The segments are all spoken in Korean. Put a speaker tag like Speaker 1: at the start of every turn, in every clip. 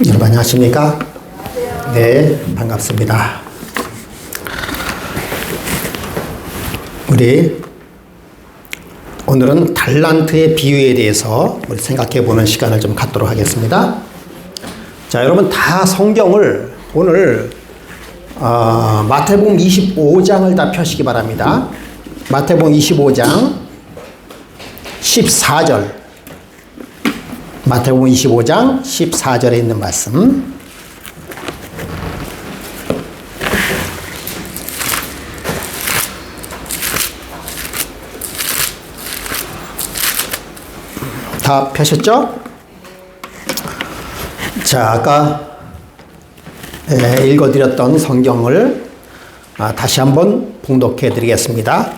Speaker 1: 여러분 안녕하십니까? 네, 반갑습니다. 우리 오늘은 달란트의 비유에 대해서 우리 생각해 보는 시간을 좀 갖도록 하겠습니다. 자, 여러분 다 성경을 오늘 마태복음 25장을 다 펴시기 바랍니다. 마태복음 25장 14절, 마태복음 25장 14절에 있는 말씀. 다 펴셨죠? 자, 아까 읽어드렸던 성경을 다시 한번 봉독해 드리겠습니다.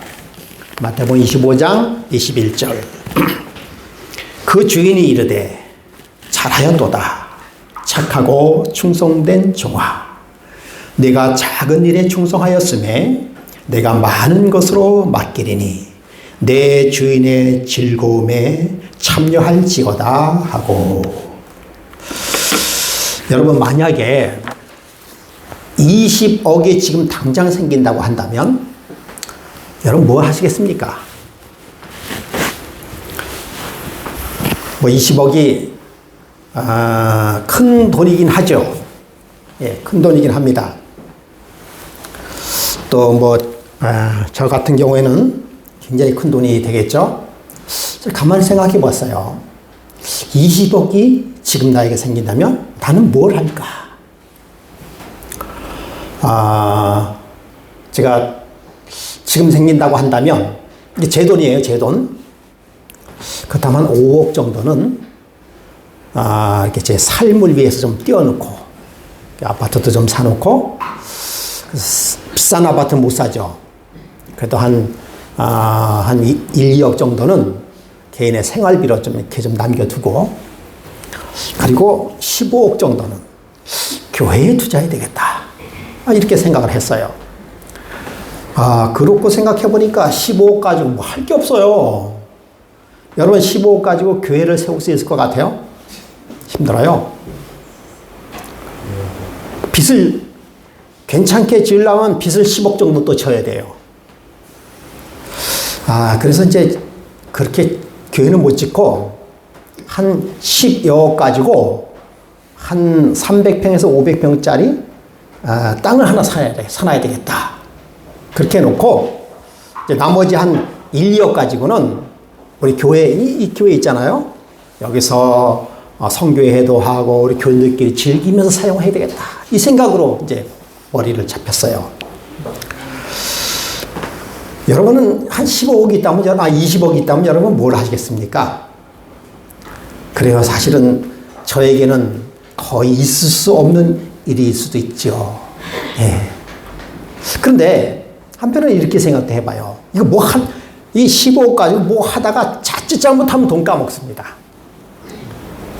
Speaker 1: 마태복음 25장 21절. 그 주인이 이르되 잘하였도다 착하고 충성된 종아, 내가 작은 일에 충성하였음에 내가 많은 것으로 맡기리니 내 주인의 즐거움에 참여할지어다 하고. 여러분 만약에 20억이 지금 당장 생긴다고 한다면 여러분 뭐 하시겠습니까? 뭐 20억이 큰 돈이긴 하죠. 예, 큰 돈이긴 합니다. 또 뭐 저 같은 경우에는 굉장히 큰 돈이 되겠죠. 가만히 생각해 봤어요. 20억이 지금 나에게 생긴다면 나는 뭘 할까? 제가 지금 생긴다고 한다면 이게 제 돈이에요, 제 돈. 그렇다면 5억 정도는 이렇게 제 삶을 위해서 좀 띄워놓고, 아파트도 좀 사놓고, 비싼 아파트 못 사죠. 그래도 한 1, 2억 정도는 개인의 생활비로 좀 이렇게 좀 남겨두고, 그리고 15억 정도는 교회에 투자해야 되겠다. 이렇게 생각을 했어요. 그렇고 생각해보니까 15억 가지고 뭐 할 게 없어요. 여러분 15억 가지고 교회를 세울 수 있을 것 같아요? 힘들어요. 빚을 괜찮게 지으려면 빚을 10억 정도 또 쳐야 돼요. 그래서 이제 그렇게 교회는 못 짓고 한 10여억 가지고 한 300평에서 500평짜리 땅을 하나 사놔야 되겠다. 그렇게 해놓고 이제 나머지 한 1, 2억 가지고는 우리 교회, 이 교회 있잖아요. 여기서 성교회도 하고 우리 교인들끼리 즐기면서 사용해야 되겠다. 이 생각으로 이제 머리를 잡혔어요. 여러분은 한 15억이 있다면, 20억이 있다면 여러분 뭘 하시겠습니까? 그래요. 사실은 저에게는 거의 있을 수 없는 일일 수도 있죠. 예. 그런데 한편으로는 이렇게 생각도 해봐요. 이거 이 15억 가지고 뭐 하다가 자칫 잘못하면 돈 까먹습니다.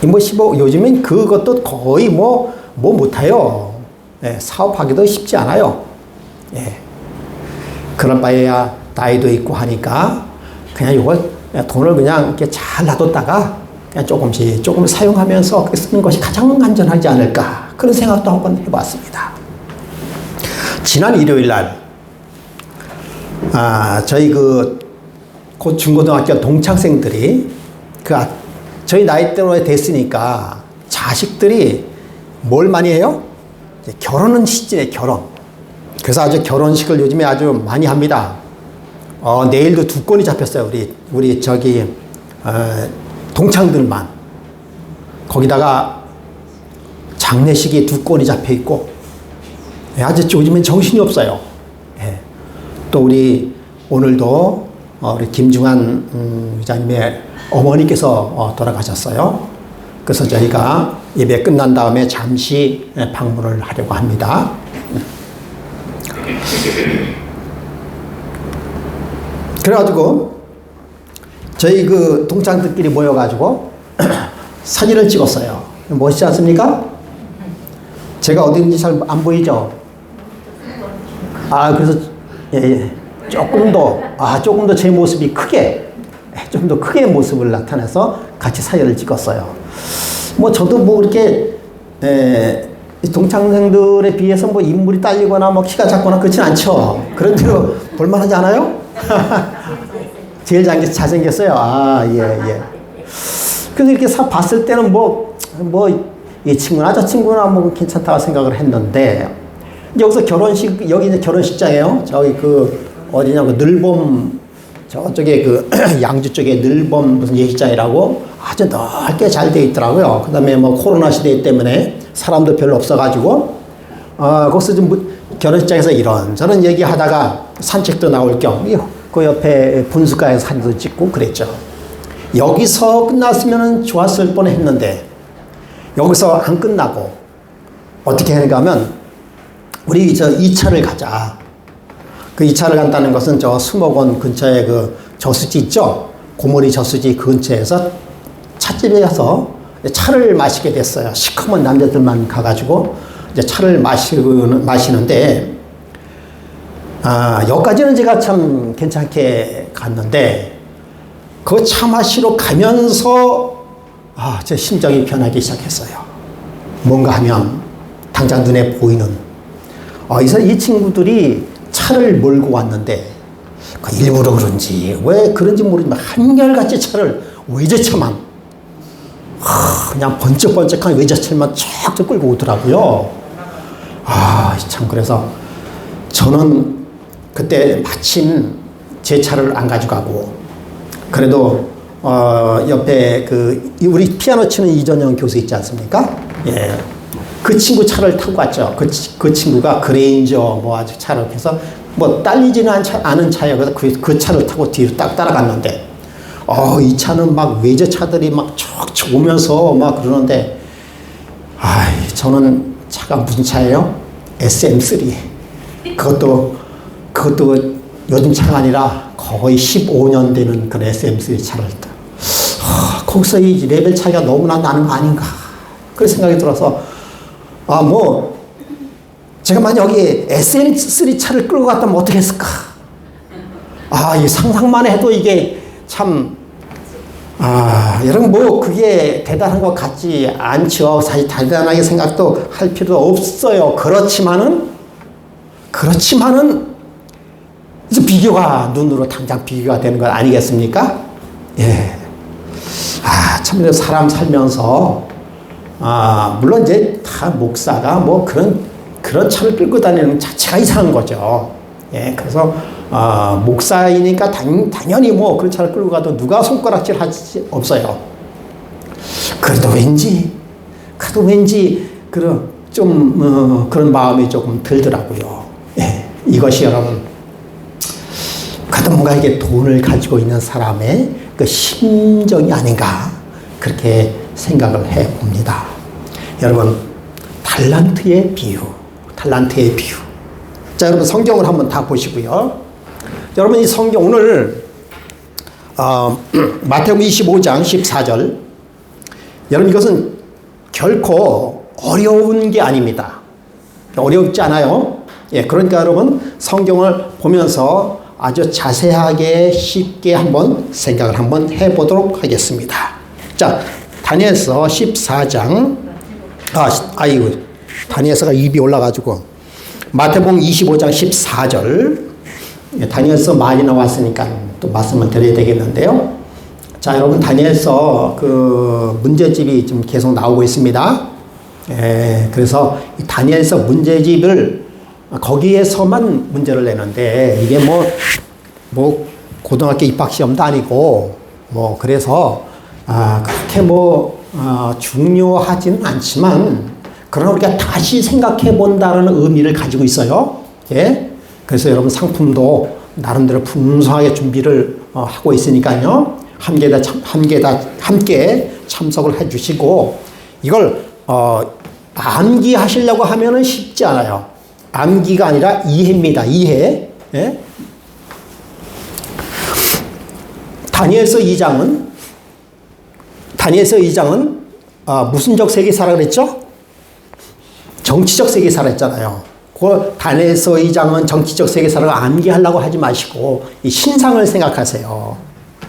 Speaker 1: 뭐 15억, 요즘엔 그것도 거의 뭐 못해요. 예, 사업하기도 쉽지 않아요. 예. 그럴 바에야 나이도 있고 하니까 그냥 돈을 그냥 이렇게 잘 놔뒀다가 그냥 조금 사용하면서 쓰는 것이 가장 안전하지 않을까. 그런 생각도 한번 해봤습니다. 지난 일요일 날, 저희 곧 중고등학교 동창생들이 저희 나이대로 됐으니까 자식들이 뭘 많이 해요? 결혼은 시즌에 결혼. 그래서 아주 결혼식을 요즘에 아주 많이 합니다. 내일도 2건이 잡혔어요. 우리 동창들만. 거기다가 장례식이 2건이 잡혀 있고, 아주 요즘엔 정신이 없어요. 예. 또 오늘도 우리 김중환 회장님의 어머니께서 돌아가셨어요. 그래서 저희가 예배 끝난 다음에 잠시 방문을 하려고 합니다. 그래가지고 저희 동창들끼리 모여가지고 사진을 찍었어요. 멋있지 않습니까? 제가 어디 있는지 잘 안 보이죠? 그래서 조금 더 제 모습이 좀 더 크게 모습을 나타내서 같이 사진을 찍었어요. 저도 그렇게 이 동창생들에 비해서 뭐 인물이 딸리거나 뭐 키가 작거나 그렇진 않죠. 그런데도 볼만하지 않아요? 제일 잘생겼어요. 아, 예, 예. 그래서 이렇게 봤을 때는 이 친구나 저 친구나 뭐 괜찮다고 생각을 했는데, 여기서 여기 이제 결혼식장이에요. 저기 어디냐고, 늘봄, 저쪽에 양주 쪽에 늘봄 무슨 예식장이라고 아주 넓게 잘 돼 있더라고요. 그 다음에 뭐 코로나 시대 때문에 사람도 별로 없어가지고, 거기서 좀 결혼식장에서 이런저런 얘기하다가 산책도 나올 겸, 그 옆에 분수가에서 사진도 찍고 그랬죠. 여기서 끝났으면 좋았을 뻔 했는데, 여기서 안 끝나고, 어떻게 하는가 하면, 우리 2차를 가자. 그 2차를 간다는 것은 저 수목원 근처에 저수지 있죠? 고모리 저수지 그 근처에서 찻집에 가서 차를 마시게 됐어요. 시커먼 남자들만 가가지고 이제 차를 마시는데, 여기까지는 제가 참 괜찮게 갔는데, 그 차 마시러 가면서, 제 심정이 변하기 시작했어요. 뭔가 하면, 당장 눈에 보이는, 이 친구들이 차를 몰고 왔는데, 일부러 그런지, 왜 그런지 모르지만, 한결같이 차를 외제차만, 그냥 번쩍번쩍한 외제차만 쫙 끌고 오더라고요. 참, 그래서 저는 그때 마침 제 차를 안 가져가고, 그래도, 옆에 우리 피아노 치는 이전영 교수 있지 않습니까? 예. 그 친구 차를 타고 갔죠. 그 친구가 그레인저 아주 차를 해서 딸리지는 않은 차예요. 그래서 그 차를 타고 뒤로 딱 따라갔는데, 이 차는 막 외제차들이 막 쭉 오면서 막 그러는데, 저는 차가 무슨 차예요? SM3. 그것도 요즘 차가 아니라 거의 15년 되는 그런 SM3 차를 거기서 이 레벨 차이가 너무나 나는 거 아닌가. 그런 생각이 들어서, 제가 만약 여기 SM3 차를 끌고 갔다면 어떻게 했을까? 이 상상만 해도 이게 참, 여러분 그게 대단한 것 같지 않죠. 사실 대단하게 생각도 할 필요도 없어요. 그렇지만은, 이제 눈으로 당장 비교가 되는 것 아니겠습니까? 예. 참, 사람 살면서, 물론 이제 다 목사가 그런 차를 끌고 다니는 자체가 이상한 거죠. 예, 그래서, 목사이니까 당연히 그런 차를 끌고 가도 누가 손가락질 할 수 없어요. 그래도 왠지, 그런 마음이 조금 들더라고요. 예, 이것이 여러분, 그래도 뭔가 이게 돈을 가지고 있는 사람의 그 심정이 아닌가, 그렇게 생각을 해 봅니다. 여러분, 달란트의 비유. 자, 여러분 성경을 한번 다 보시고요. 여러분 이 성경 오늘 마태복음 25장 14절. 여러분 이것은 결코 어려운 게 아닙니다. 어렵지 않아요. 예, 그러니까 여러분 성경을 보면서 아주 자세하게 쉽게 한번 생각을 한번 해보도록 하겠습니다. 자, 다니엘서 14장. 다니엘서가 입이 올라가지고 마태복음 25장 14절. 다니엘서 많이 나왔으니까 또 말씀을 드려야 되겠는데요. 자, 여러분 다니엘서 문제집이 좀 계속 나오고 있습니다. 그래서 다니엘서 문제집을 거기에서만 문제를 내는데, 이게 고등학교 입학시험도 아니고 그래서 그렇게 중요하지는 않지만, 그러나 우리가 다시 생각해 본다는 의미를 가지고 있어요. 예? 그래서 여러분 상품도 나름대로 풍성하게 준비를 하고 있으니까요. 함께 참석을 해 주시고, 이걸 암기하시려고 하면은 쉽지 않아요. 암기가 아니라 이해입니다. 이해. 예? 다니엘서 2장은 무슨적 세계사라 그랬죠? 정치적 세계사라 했잖아요. 그 다니엘서 2장은 정치적 세계사를 암기하려고 하지 마시고 이 신상을 생각하세요.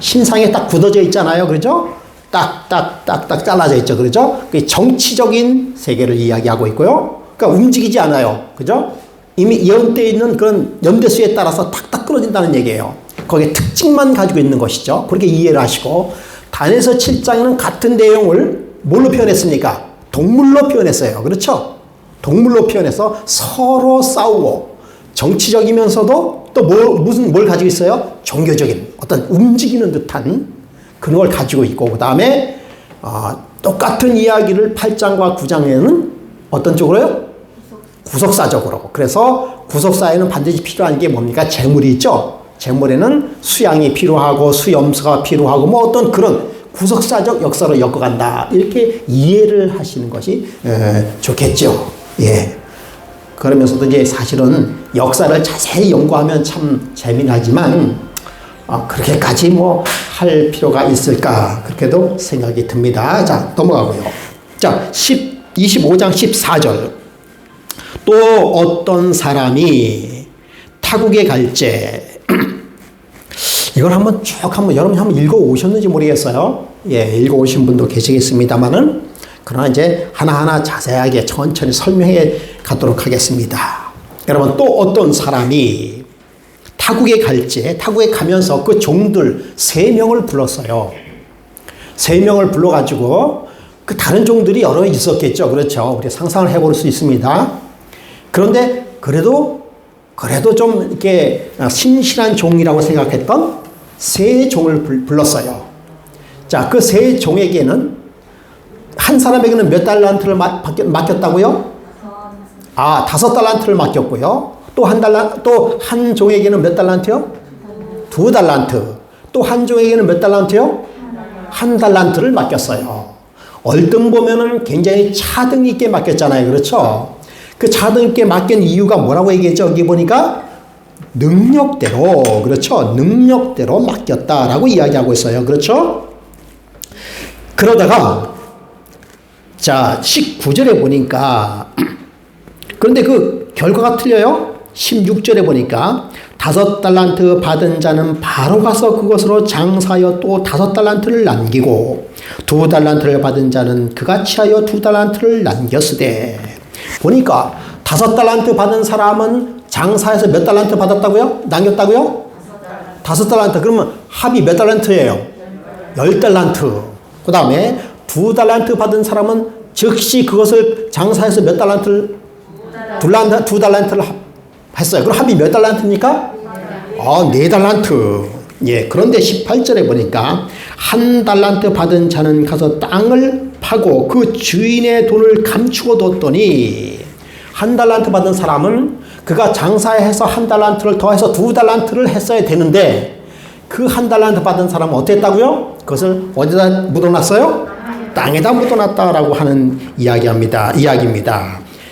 Speaker 1: 신상에 딱 굳어져 있잖아요. 그렇죠? 딱딱딱딱 잘라져 있죠. 그렇죠? 그 정치적인 세계를 이야기하고 있고요. 그러니까 움직이지 않아요. 그죠? 이미 예언되어 있는 그런 연대수에 따라서 탁탁 끊어진다는 얘기예요. 거기에 특징만 가지고 있는 것이죠. 그렇게 이해를 하시고, 다니엘서 7장에는 같은 내용을 뭘로 표현했습니까? 동물로 표현했어요. 그렇죠? 동물로 표현해서 서로 싸우고, 정치적이면서도 또 뭘 가지고 있어요? 종교적인 어떤 움직이는 듯한 그런 걸 가지고 있고, 그 다음에 똑같은 이야기를 8장과 9장에는 어떤 쪽으로요? 구속사적으로. 그래서 구속사에는 반드시 필요한 게 뭡니까? 재물이 있죠. 재물에는 수양이 필요하고 수염소가 필요하고 뭐 어떤 그런 구속사적 역사로 엮어간다. 이렇게 이해를 하시는 것이 좋겠죠. 예. 그러면서도 이제 사실은 역사를 자세히 연구하면 참 재미나지만 그렇게까지 뭐 할 필요가 있을까? 그렇게도 생각이 듭니다. 자, 넘어가고요. 자, 25장 14절. 또 어떤 사람이 타국에 갈제. 이걸 한번 여러분이 한번 읽어 오셨는지 모르겠어요. 예, 읽어 오신 분도 계시겠습니다만은, 그러나 이제 하나하나 자세하게 천천히 설명해 가도록 하겠습니다. 여러분, 또 어떤 사람이 타국에 갈제, 타국에 가면서 그 종들 3명을 불렀어요. 3명을 불러가지고, 그 다른 종들이 여러 있었겠죠. 그렇죠. 우리 상상을 해볼 수 있습니다. 그런데 그래도 좀 이렇게 신실한 종이라고 생각했던 3종을 불렀어요. 자, 그 3종에게는 한 사람에게는 몇 달란트를 맡겼다고요? 5달란트를 맡겼고요. 또 한 종에게는 몇 달란트요? 2달란트. 또 한 종에게는 몇 달란트요? 1달란트를 맡겼어요. 얼뜬 보면은 굉장히 차등 있게 맡겼잖아요. 그렇죠? 그 차등 있게 맡긴 이유가 뭐라고 얘기했죠? 여기 보니까 능력대로, 그렇죠? 능력대로 맡겼다라고 이야기하고 있어요. 그렇죠? 그러다가 자, 19절에 보니까 그런데 그 결과가 틀려요. 16절에 보니까 5달란트 받은 자는 바로 가서 그것으로 장사하여 또 5달란트를 남기고 2달란트를 받은 자는 그같이 하여 2달란트를 남겼으되. 보니까 5달란트 받은 사람은 장사해서 몇 달란트 받았다고요? 남겼다고요? 5달란트. 그러면 합이 몇 달란트예요? 10달란트. 그 다음에 2달란트 받은 사람은 즉시 그것을 장사해서 몇 달란트를? 2달란트를 했어요. 그럼 합이 몇 달란트입니까? 4달란트. 예. 그런데 18절에 보니까 1달란트 받은 자는 가서 땅을 파고 그 주인의 돈을 감추어 뒀더니, 1달란트 받은 사람은 그가 장사해서 1달란트를 더해서 2달란트를 했어야 되는데, 그 1달란트 받은 사람은 어떻게 했다고요? 그것을 어디다 묻어놨어요? 땅에다 묻어놨다라고 하는 이야기입니다.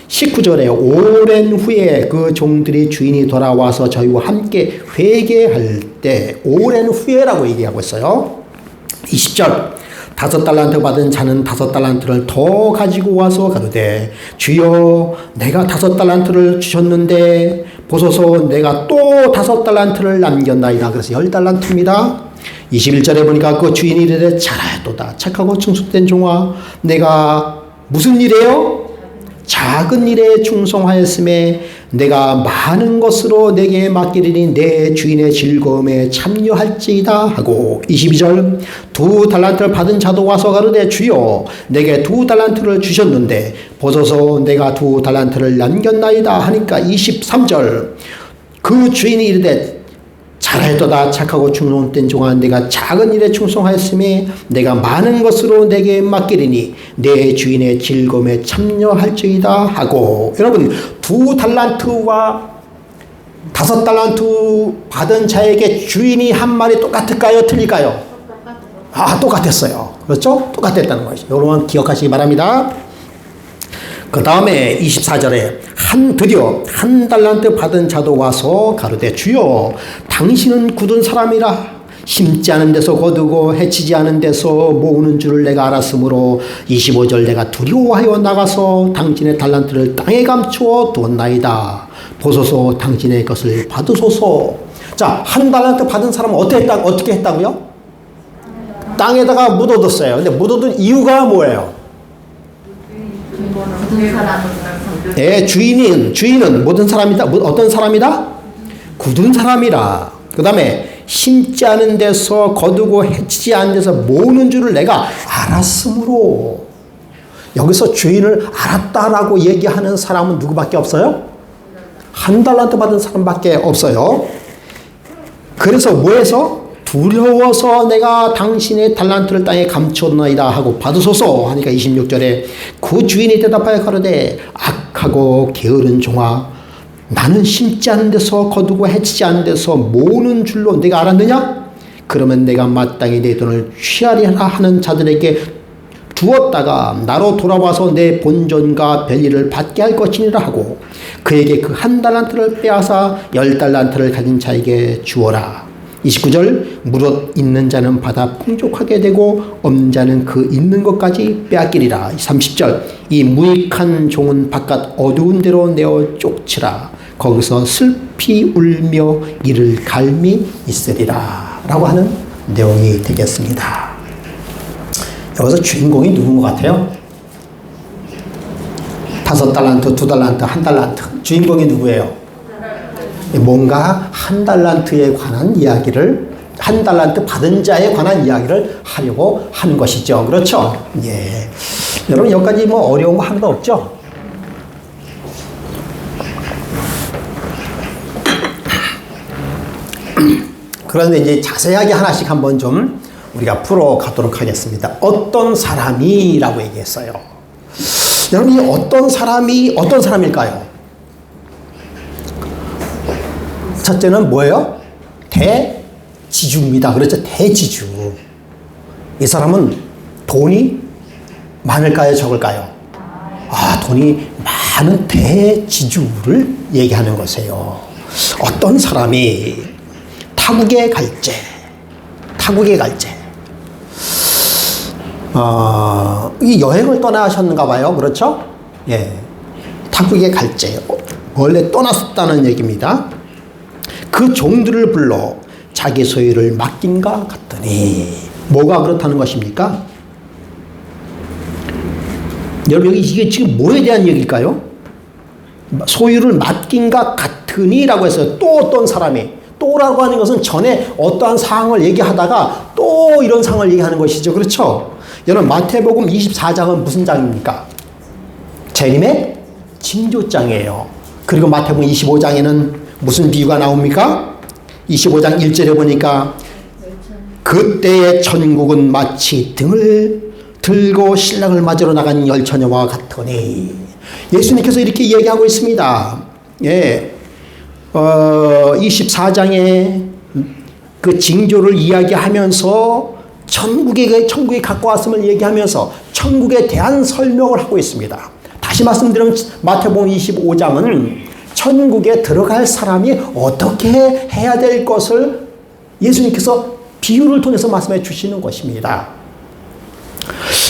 Speaker 1: 19절에 오랜 후에 그 종들이 주인이 돌아와서 저희와 함께 회개할 때, 오랜 후에라고 얘기하고 있어요. 20절, 5달란트 받은 자는 5달란트를 더 가지고 와서 가로되 주여 내가 5달란트를 주셨는데 보소서 내가 또 5달란트를 남겼나이다. 그래서 10달란트입니다. 21절에 보니까 그 주인이 이르되 잘하였도다 착하고 충성된 종아, 내가 무슨 일이에요? 작은 일에 충성하였음에 내가 많은 것으로 내게 맡기리니 내 주인의 즐거움에 참여할지이다 하고. 22절, 2달란트를 받은 자도 와서 가로되 주여 내게 2달란트를 주셨는데 보소서 내가 2달란트를 남겼나이다 하니까. 23절, 그 주인이 이르되 잘하였도다 착하고 충성된 종아, 내가 작은 일에 충성하였으니 내가 많은 것으로 내게 맡기리니 내 주인의 즐거움에 참여할지이다 하고. 여러분, 2달란트와 5달란트 받은 자에게 주인이 한 말이 똑같을까요? 틀릴까요? 똑같았어요. 그렇죠? 똑같았다는 것이죠. 여러분 기억하시기 바랍니다. 그 다음에 24절에 드디어 1달란트 받은 자도 와서 가로되 주여 당신은 굳은 사람이라 심지 않은 데서 거두고 해치지 않은 데서 모으는 줄을 내가 알았으므로 25절 내가 두려워하여 나가서 당신의 달란트를 땅에 감추어 두었나이다. 보소서 당신의 것을 받으소서. 자, 1달란트 받은 사람은 어떻게 했다고요? 땅에다가 묻어뒀어요. 근데 묻어둔 이유가 뭐예요? 예, 주인은 모든 사람이다. 어떤 사람이다? 굳은 사람이라. 그 다음에 심지 않은 데서 거두고 해치지 않은 데서 모으는 줄을 내가 알았으므로. 여기서 주인을 알았다라고 얘기하는 사람은 누구밖에 없어요? 한 달란트 받은 사람밖에 없어요. 그래서 뭐해서? 두려워서 내가 당신의 달란트를 땅에 감췄나이다 하고 받으소서 하니까 26절에 그 주인이 대답하여 가로되 악하고 게으른 종아, 나는 심지 않은 데서 거두고 해치지 않은 데서 모으는 줄로 네가 알았느냐? 그러면 내가 마땅히 내 돈을 취하리라 하는 자들에게 두었다가 나로 돌아와서 내 본전과 별일을 받게 할 것이니라 하고 그에게 그 한 달란트를 빼앗아 10달란트를 가진 자에게 주어라. 29절 무릇 있는 자는 받아 풍족하게 되고 없는 자는 그 있는 것까지 빼앗기리라. 30절 이 무익한 종은 바깥 어두운 데로 내어 쫓으라. 거기서 슬피 울며 이를 갈미 있으리라 라고 하는 내용이 되겠습니다. 여기서 주인공이 누군 것 같아요? 5달란트, 2달란트, 1달란트. 주인공이 누구예요? 뭔가 1달란트에 관한 이야기를, 1달란트 받은 자에 관한 이야기를 하려고 하는 것이죠. 그렇죠? 예. 여러분, 여기까지 뭐 어려운 거 하나도 없죠? 그런데 이제 자세하게 하나씩 한번 좀 우리가 풀어가도록 하겠습니다. 어떤 사람이라고 얘기했어요. 여러분, 이 어떤 사람일까요? 첫째는 뭐예요? 대지주입니다. 그렇죠? 대지주. 이 사람은 돈이 많을까요? 적을까요? 돈이 많은 대지주를 얘기하는 것이에요. 어떤 사람이 타국에 갈제. 이 여행을 떠나셨는가 봐요. 그렇죠? 예. 타국에 갈제. 원래 떠났었다는 얘기입니다. 그 종들을 불러 자기 소유를 맡긴가 같더니 뭐가 그렇다는 것입니까? 여러분, 이게 지금 뭐에 대한 얘기일까요? 소유를 맡긴가 같으니라고 했어요. 또 어떤 사람이, 또라고 하는 것은 전에 어떠한 상황을 얘기하다가 또 이런 상황을 얘기하는 것이죠. 그렇죠? 여러분, 마태복음 24장은 무슨 장입니까? 재림의 징조장이에요. 그리고 마태복음 25장에는 무슨 비유가 나옵니까? 25장 1절에 보니까 그때의 천국은 마치 등을 들고 신랑을 맞으러 나간 열처녀와 같으니. 예수님께서 이렇게 얘기하고 있습니다. 예. 24장에 그 징조를 이야기하면서 천국에 갖고 왔음을 얘기하면서 천국에 대한 설명을 하고 있습니다. 다시 말씀드리면 마태복음 25장은 천국에 들어갈 사람이 어떻게 해야 될 것을 예수님께서 비유를 통해서 말씀해 주시는 것입니다.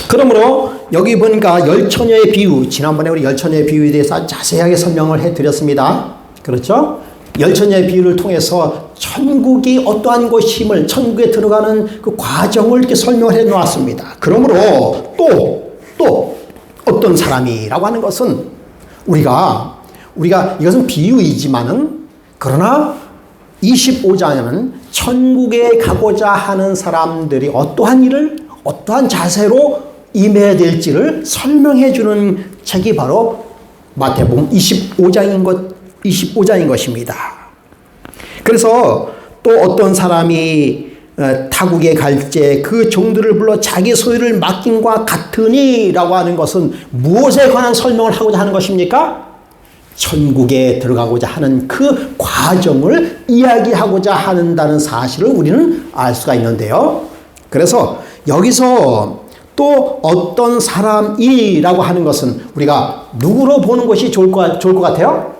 Speaker 1: 그러므로 여기 보니까 열처녀의 비유, 지난번에 우리 열처녀의 비유에 대해서 자세하게 설명을 해드렸습니다. 그렇죠? 열처녀의 비유를 통해서 천국이 어떠한 곳임을, 천국에 들어가는 그 과정을 이렇게 설명을 해 놓았습니다. 그러므로 또 어떤 사람이라고 하는 것은 우리가 이것은 비유이지만은, 그러나 25장에는 천국에 가고자 하는 사람들이 어떠한 일을, 어떠한 자세로 임해야 될지를 설명해 주는 책이 바로 마태복음 25장인 것입니다. 그래서 또 어떤 사람이 타국에 갈제 그 종들을 불러 자기 소유를 맡긴과 같으니라고 하는 것은 무엇에 관한 설명을 하고자 하는 것입니까? 천국에 들어가고자 하는 그 과정을 이야기하고자 한다는 사실을 우리는 알 수가 있는데요. 그래서 여기서 또 어떤 사람이라고 하는 것은 우리가 누구로 보는 것이 좋을 것 같아요?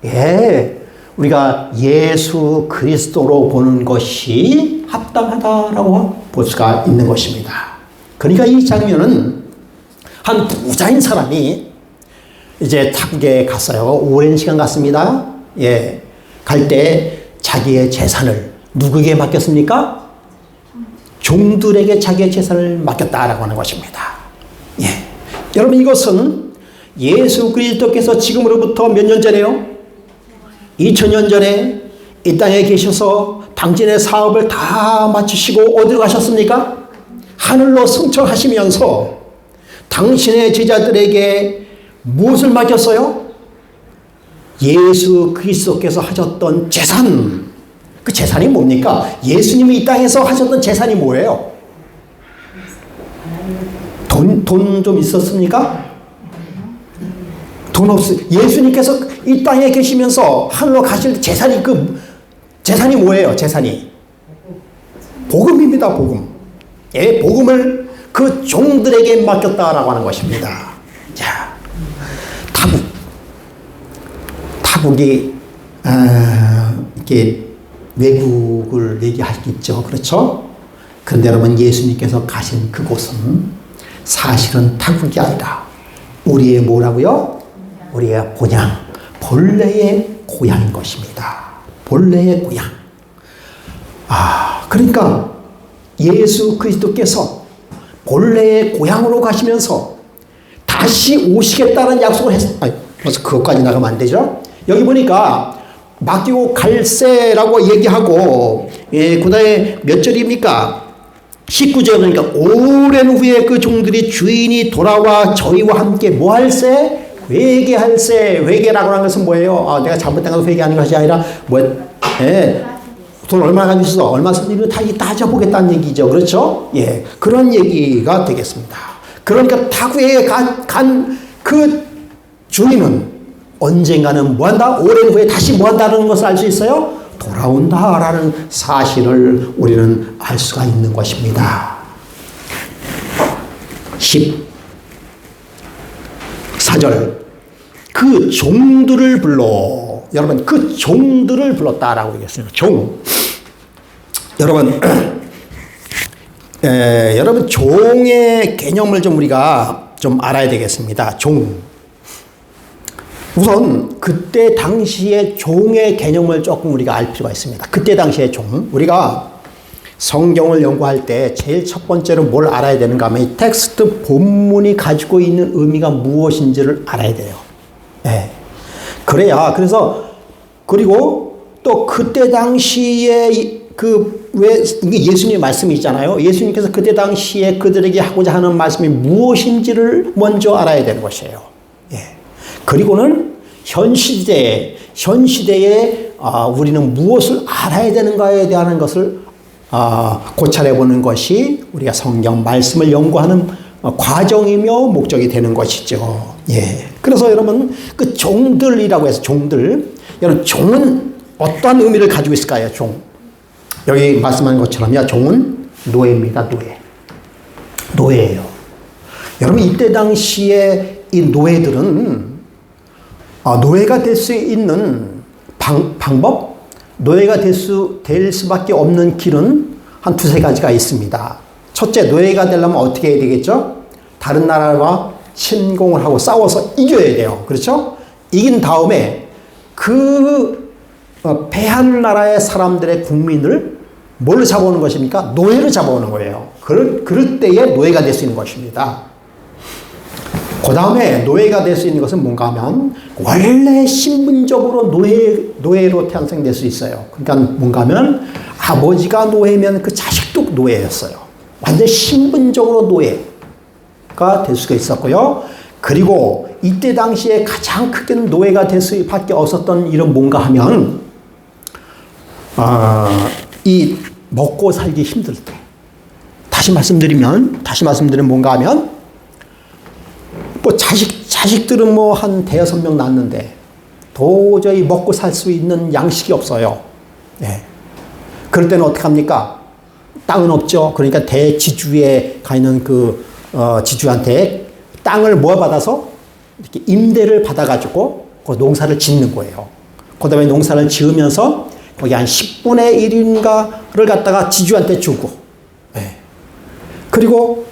Speaker 1: 예, 우리가 예수 그리스도로 보는 것이 합당하다라고 볼 수가 있는 것입니다. 그러니까 이 장면은 한 부자인 사람이 이제 타국에 갔어요. 오랜 시간 갔습니다. 예, 갈 때 자기의 재산을 누구에게 맡겼습니까? 종들에게 자기의 재산을 맡겼다라고 하는 것입니다. 예. 여러분, 이것은 예수 그리스도께서 지금으로부터 몇 년 전에요? 2000년 전에 이 땅에 계셔서 당신의 사업을 다 마치시고 어디로 가셨습니까? 하늘로 승천하시면서 당신의 제자들에게 무엇을 맡겼어요? 예수 그리스도께서 하셨던 재산. 그 재산이 뭡니까? 예수님이 이 땅에서 하셨던 재산이 뭐예요? 돈 좀 있었습니까? 돈 예수님께서 이 땅에 계시면서 하늘로 가실 때 재산이 뭐예요? 재산이 복음입니다. 복음. 예, 복음을 그 종들에게 맡겼다라고 하는 것입니다. 자, 타국이 이렇게 외국을 얘기하겠죠. 그렇죠? 그런데 여러분, 예수님께서 가신 그곳은 사실은 타국이 아니라 우리의 뭐라고요? 우리의 본향, 본래의 고향인 것입니다. 본래의 고향. 그러니까 예수 그리스도께서 본래의 고향으로 가시면서 다시 오시겠다는 약속을 벌써 그것까지 나가면 안 되죠? 여기 보니까 맡기고 갈세라고 얘기하고, 예, 그 다음에 몇 절입니까? 19절. 그러니까 오랜 후에 그 종들이 주인이 돌아와 저희와 함께 뭐 할세? 회개할세. 회개라고 하는 것은 뭐예요? 내가 잘못된 것을 회개하는 것이 아니라 예, 돈 얼마나 가지고 있어? 얼마 썼는지 다 따져보겠다는 얘기죠. 그렇죠? 예, 그런 얘기가 되겠습니다. 그러니까 타국에 간 그 주인은 언젠가는 뭐한다? 오랜 후에 다시 뭐한다는 것을 알 수 있어요? 돌아온다라는 사실을 우리는 알 수가 있는 것입니다. 14절. 그 종들을 불러. 여러분, 그 종들을 불렀다라고 얘기했습니다. 종. 여러분, 여러분, 종의 개념을 좀 우리가 좀 알아야 되겠습니다. 종. 우선 그때 당시의 종의 개념을 조금 우리가 알 필요가 있습니다. 그때 당시의 종. 우리가 성경을 연구할 때 제일 첫 번째로 뭘 알아야 되는가 하면 이 텍스트 본문이 가지고 있는 의미가 무엇인지를 알아야 돼요. 예. 그리고 또 그때 당시에 왜 예수님의 말씀이 있잖아요. 예수님께서 그때 당시에 그들에게 하고자 하는 말씀이 무엇인지를 먼저 알아야 되는 것이에요. 예. 그리고는 현 시대에 우리는 무엇을 알아야 되는가에 대한 것을 고찰해 보는 것이 우리가 성경 말씀을 연구하는 과정이며 목적이 되는 것이죠. 예. 그래서 여러분, 그 종들이라고 해서 종들. 여러분, 종은 어떠한 의미를 가지고 있을까요? 종. 여기 말씀한 것처럼요. 종은 노예입니다. 노예예요. 여러분, 이때 당시에 이 노예들은 노예가 될 수 있는 방법, 노예가 될 수밖에 없는 길은 한 두세 가지가 있습니다. 첫째, 노예가 되려면 어떻게 해야 되겠죠? 다른 나라와 침공을 하고 싸워서 이겨야 돼요. 그렇죠? 이긴 다음에 그 패한 나라의 사람들의 국민을 뭘로 잡아오는 것입니까? 노예를 잡아오는 거예요. 그럴 때에 노예가 될 수 있는 것입니다. 그 다음에 노예가 될 수 있는 것은 뭔가 하면 원래 신분적으로 노예로 탄생될 수 있어요. 그러니까 뭔가 하면 아버지가 노예면 그 자식도 노예였어요. 완전 신분적으로 노예가 될 수가 있었고요. 그리고 이때 당시에 가장 크게는 노예가 될 수밖에 없었던 일은 뭔가 하면 이 먹고 살기 힘들 때, 다시 말씀드리면 뭔가 하면 뭐 자식들은 뭐 한 대여섯 명 낳았는데 도저히 먹고 살 수 있는 양식이 없어요. 네. 그럴 때는 어떻게 합니까? 땅은 없죠. 그러니까 대지주에 가 있는 지주한테 땅을 모아받아서 이렇게 임대를 받아가지고 그 농사를 짓는 거예요. 그 다음에 농사를 지으면서 거기 한 10분의 1인가를 갖다가 지주한테 주고, 네. 그리고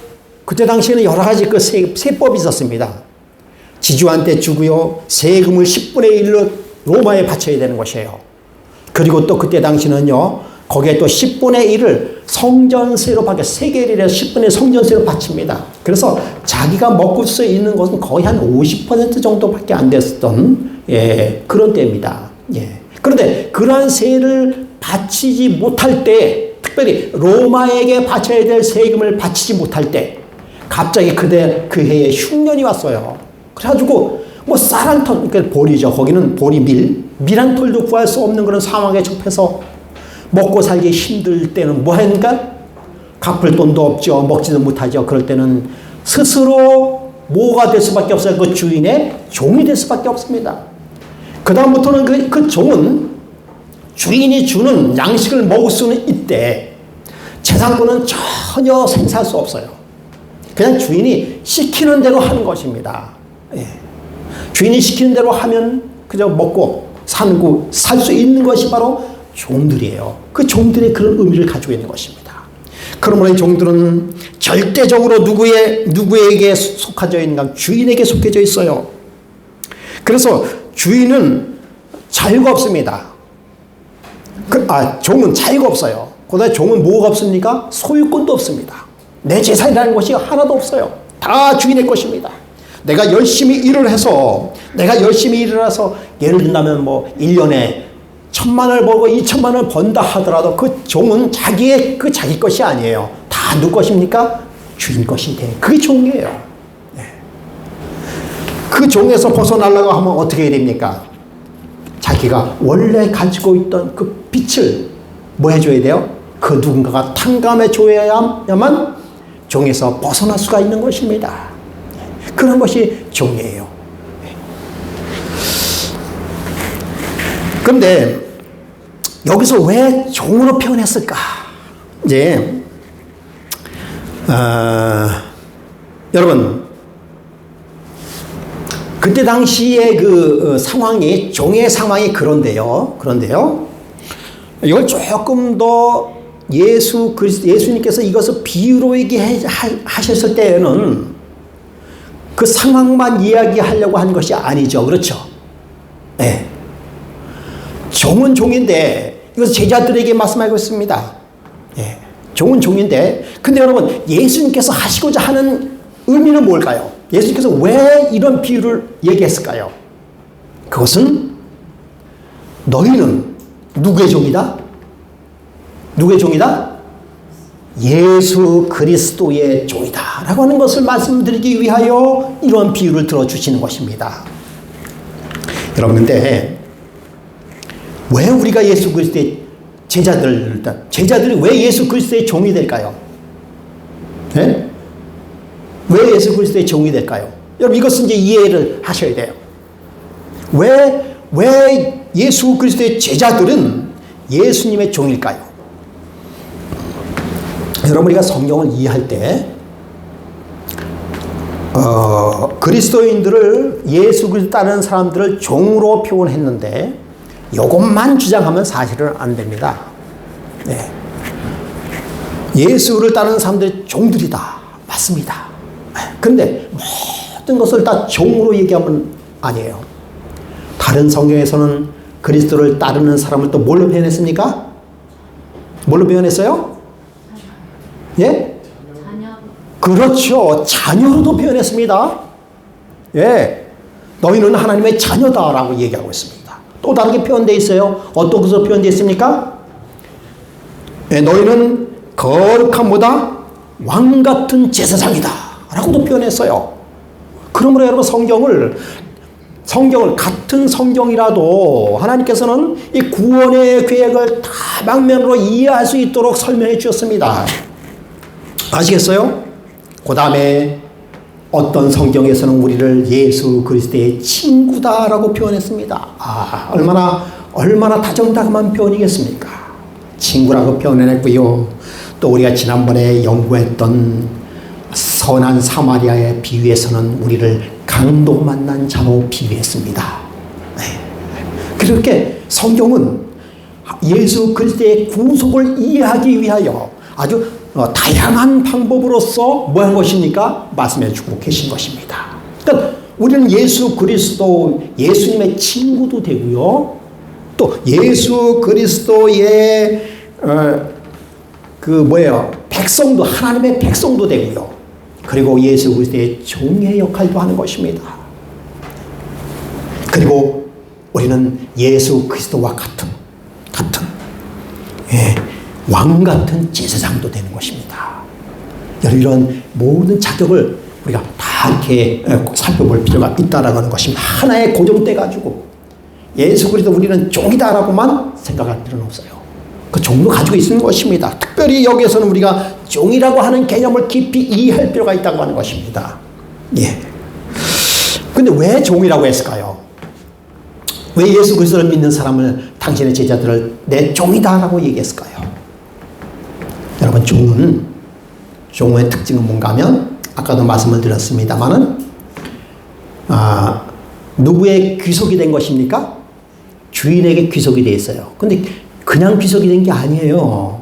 Speaker 1: 그때 당시에는 여러 가지 세법이 있었습니다. 지주한테 주고요. 세금을 10분의 1로 로마에 바쳐야 되는 것이에요. 그리고 또 그때 당시는요, 거기에 또 10분의 1을 성전세로 바뀌어 세겔이라 10분의 1 성전세로 바칩니다. 그래서 자기가 먹을 수 있는 것은 거의 한 50% 정도밖에 안 됐던 그런 때입니다. 그런데 그러한 세를 바치지 못할 때, 특별히 로마에게 바쳐야 될 세금을 바치지 못할 때 갑자기 그 해에 흉년이 왔어요. 그래가지고 뭐 쌀 한 톨, 그러니까 보리죠. 거기는 보리 밀 한 톨도 구할 수 없는 그런 상황에 접해서 먹고 살기 힘들 때는 뭐 하니까 갚을 돈도 없죠. 먹지도 못하죠. 그럴 때는 스스로 뭐가 될 수밖에 없어요. 그 주인의 종이 될 수밖에 없습니다. 그 다음부터는 그 종은 주인이 주는 양식을 먹을 수는 있대. 재산권은 전혀 생사할 수 없어요. 그냥 주인이 시키는 대로 하는 것입니다. 주인이 시키는 대로 하면 그저 먹고 살 수 있는 것이 바로 종들이에요. 그 종들의 그런 의미를 가지고 있는 것입니다. 그러므로 이 종들은 절대적으로 누구에게 속하져 있는가? 주인에게 속해져 있어요. 그래서 주인은 자유가 없습니다. 종은 자유가 없어요. 그다음에 종은 뭐가 없습니까? 소유권도 없습니다. 내 재산이라는 것이 하나도 없어요. 다 주인의 것입니다. 내가 열심히 일을 해서 예를 든다면 뭐 1년에 1,000만 원을 벌고 2,000만 원을 번다 하더라도 그 종은 자기 것이 아니에요. 다 누구 것입니까? 주인 것이 돼. 그게 종이에요. 그 종에서 벗어나려고 하면 어떻게 해야 됩니까? 자기가 원래 가지고 있던 그 빛을 뭐 해줘야 돼요? 그 누군가가 탕감해 줘야만 종에서 벗어날 수가 있는 것입니다. 그런 것이 종이에요. 그런데 여기서 왜 종으로 표현했을까? 이제 여러분 그때 당시의 그 상황이 종의 상황이 그런데요. 이걸 조금 더 예수님께서 이것을 비유로 얘기하셨을 때에는 그 상황만 이야기하려고 한 것이 아니죠. 그렇죠? 종은 종인데 이것은 제자들에게 말씀하고 있습니다. 종은 종인데 근데 여러분 예수님께서 하시고자 하는 의미는 뭘까요? 예수님께서 왜 이런 비유를 얘기했을까요? 그것은 너희는 누구의 종이다? 누구의 종이다? 예수 그리스도의 종이다 라고 하는 것을 말씀드리기 위하여 이런 비유를 들어주시는 것입니다. 여러분 근데 왜 우리가 예수 그리스도의 제자들이 왜 예수 그리스도의 종이 될까요? 왜 예수 그리스도의 종이 될까요? 여러분 이것은 이제 이해를 하셔야 돼요. 왜 예수 그리스도의 제자들은 예수님의 종일까요? 여러분 우리가 성경을 이해할 때 그리스도인들을 예수 그리스도 따르는 사람들을 종으로 표현했는데 이것만 주장하면 사실은 안 됩니다. 예수를 따르는 사람들이 종들이다. 맞습니다. 그런데 모든 것을 다 종으로 얘기하면 아니에요. 다른 성경에서는 그리스도를 따르는 사람을 또 뭘로 표현했습니까? 뭘로 표현했어요? 예? 자녀. 그렇죠. 자녀로도 표현했습니다. 너희는 하나님의 자녀다라고 얘기하고 있습니다. 또 다르게 표현되어 있어요. 어떤 것으로 표현되어 있습니까? 너희는 거룩함보다 왕같은 제사장이다 라고도 표현했어요. 그러므로 여러분 성경을 같은 성경이라도 하나님께서는 이 구원의 계획을 다방면으로 이해할 수 있도록 설명해 주셨습니다. 아시겠어요? 그 다음에 어떤 성경에서는 우리를 예수 그리스도의 친구다라고 표현했습니다. 얼마나 다정다감한 표현이겠습니까? 친구라고 표현했고요. 또 우리가 지난번에 연구했던 선한 사마리아의 비유에서는 우리를 강도 만난 자로 비유했습니다. 그렇게 성경은 예수 그리스도의 구속을 이해하기 위하여 아주 다양한 방법으로서 뭐 한 것입니까? 말씀해 주고 계신 것입니다. 그러니까 우리는 예수 그리스도, 예수님의 친구도 되고요. 또 예수 그리스도의 백성도, 하나님의 백성도 되고요. 그리고 예수 그리스도의 종의 역할도 하는 것입니다. 그리고 우리는 예수 그리스도와 같은 왕 같은 제사장도 되는 것입니다. 여러분, 이런 모든 자격을 우리가 다 이렇게 살펴볼 필요가 있다라는 것입니다. 하나에 고정돼 가지고 예수 그리스도 우리는 종이다라고만 생각할 필요는 없어요. 그 종도 가지고 있는 것입니다. 특별히 여기에서는 우리가 종이라고 하는 개념을 깊이 이해할 필요가 있다고 하는 것입니다. 예. 근데 왜 종이라고 했을까요? 왜 예수 그리스도를 믿는 사람을, 당신의 제자들을 내 종이다라고 얘기했을까요? 여러분, 종의 특징은 뭔가 하면, 아까도 말씀을 드렸습니다만은, 누구의 귀속이 된 것입니까? 주인에게 귀속이 되어 있어요. 근데 그냥 귀속이 된 게 아니에요.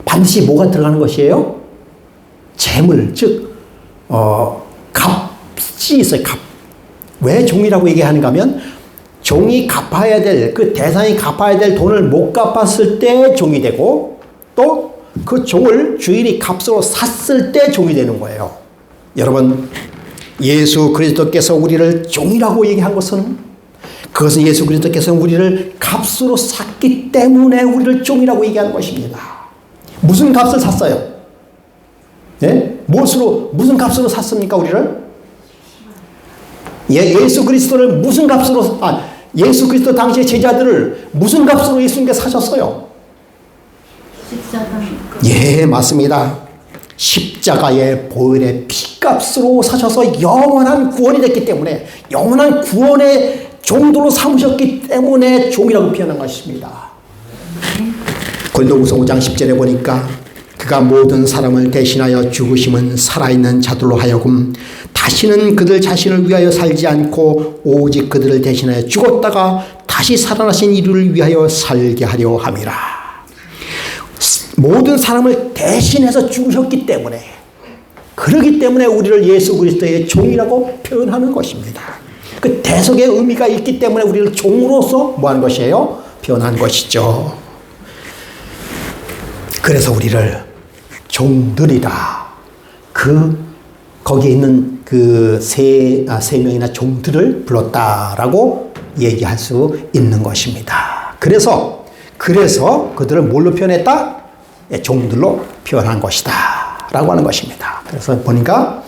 Speaker 1: 반드시 뭐가 들어가는 것이에요? 재물, 즉, 값이 있어요, 값. 왜 종이라고 얘기하는가 하면, 종이 갚아야 될, 그 대상이 갚아야 될 돈을 못 갚았을 때 종이 되고, 또 그 종을 주인이 값으로 샀을 때 종이 되는 거예요. 여러분, 예수 그리스도께서 우리를 종이라고 얘기한 것은, 그것은 예수 그리스도께서 우리를 값으로 샀기 때문에 우리를 종이라고 얘기하는 것입니다. 무슨 값을 샀어요? 예? 무슨 값으로 샀습니까, 우리를? 예수 그리스도를 무슨 값으로, 예수 그리스도 당시의 제자들을 무슨 값으로 예수님께서 사셨어요?
Speaker 2: 십자가.
Speaker 1: 예, 맞습니다. 십자가의 보혈의 피값으로 사셔서 영원한 구원이 됐기 때문에, 영원한 구원의 종도로 삼으셨기 때문에 종이라고 표현한 것입니다. 고린도후서 5장 10절에 보니까, 그가 모든 사람을 대신하여 죽으심은 살아있는 자들로 하여금 다시는 그들 자신을 위하여 살지 않고 오직 그들을 대신하여 죽었다가 다시 살아나신 이를 위하여 살게 하려 함이라. 모든 사람을 대신해서 죽으셨기 때문에, 그러기 때문에 우리를 예수 그리스도의 종이라고 표현하는 것입니다. 그 대속의 의미가 있기 때문에 우리를 종으로서 뭐하는 것이에요? 표현한 것이죠. 그래서 우리를 종들이다. 거기에 있는 그 세 명이나 종들을 불렀다라고 얘기할 수 있는 것입니다. 그래서 그들을 뭘로 표현했다? 종들로 표현한 것이다 라고 하는 것입니다. 그래서 보니까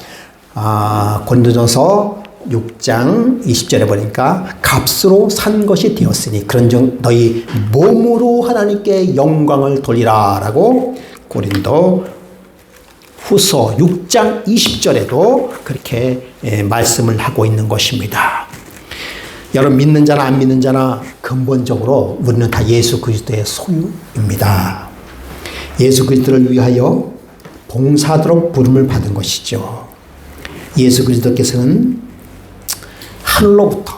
Speaker 1: 고린도전서 6장 20절에 보니까 값으로 산 것이 되었으니 그런즉 너희 몸으로 하나님께 영광을 돌리라 라고 고린도 후서 6장 20절에도 그렇게 말씀을 하고 있는 것입니다. 여러분, 믿는 자나 안 믿는 자나 근본적으로 우리는 다 예수 그리스도의 소유입니다. 예수 그리스도를 위하여 봉사하도록 부름을 받은 것이죠. 예수 그리스도께서는 하늘로부터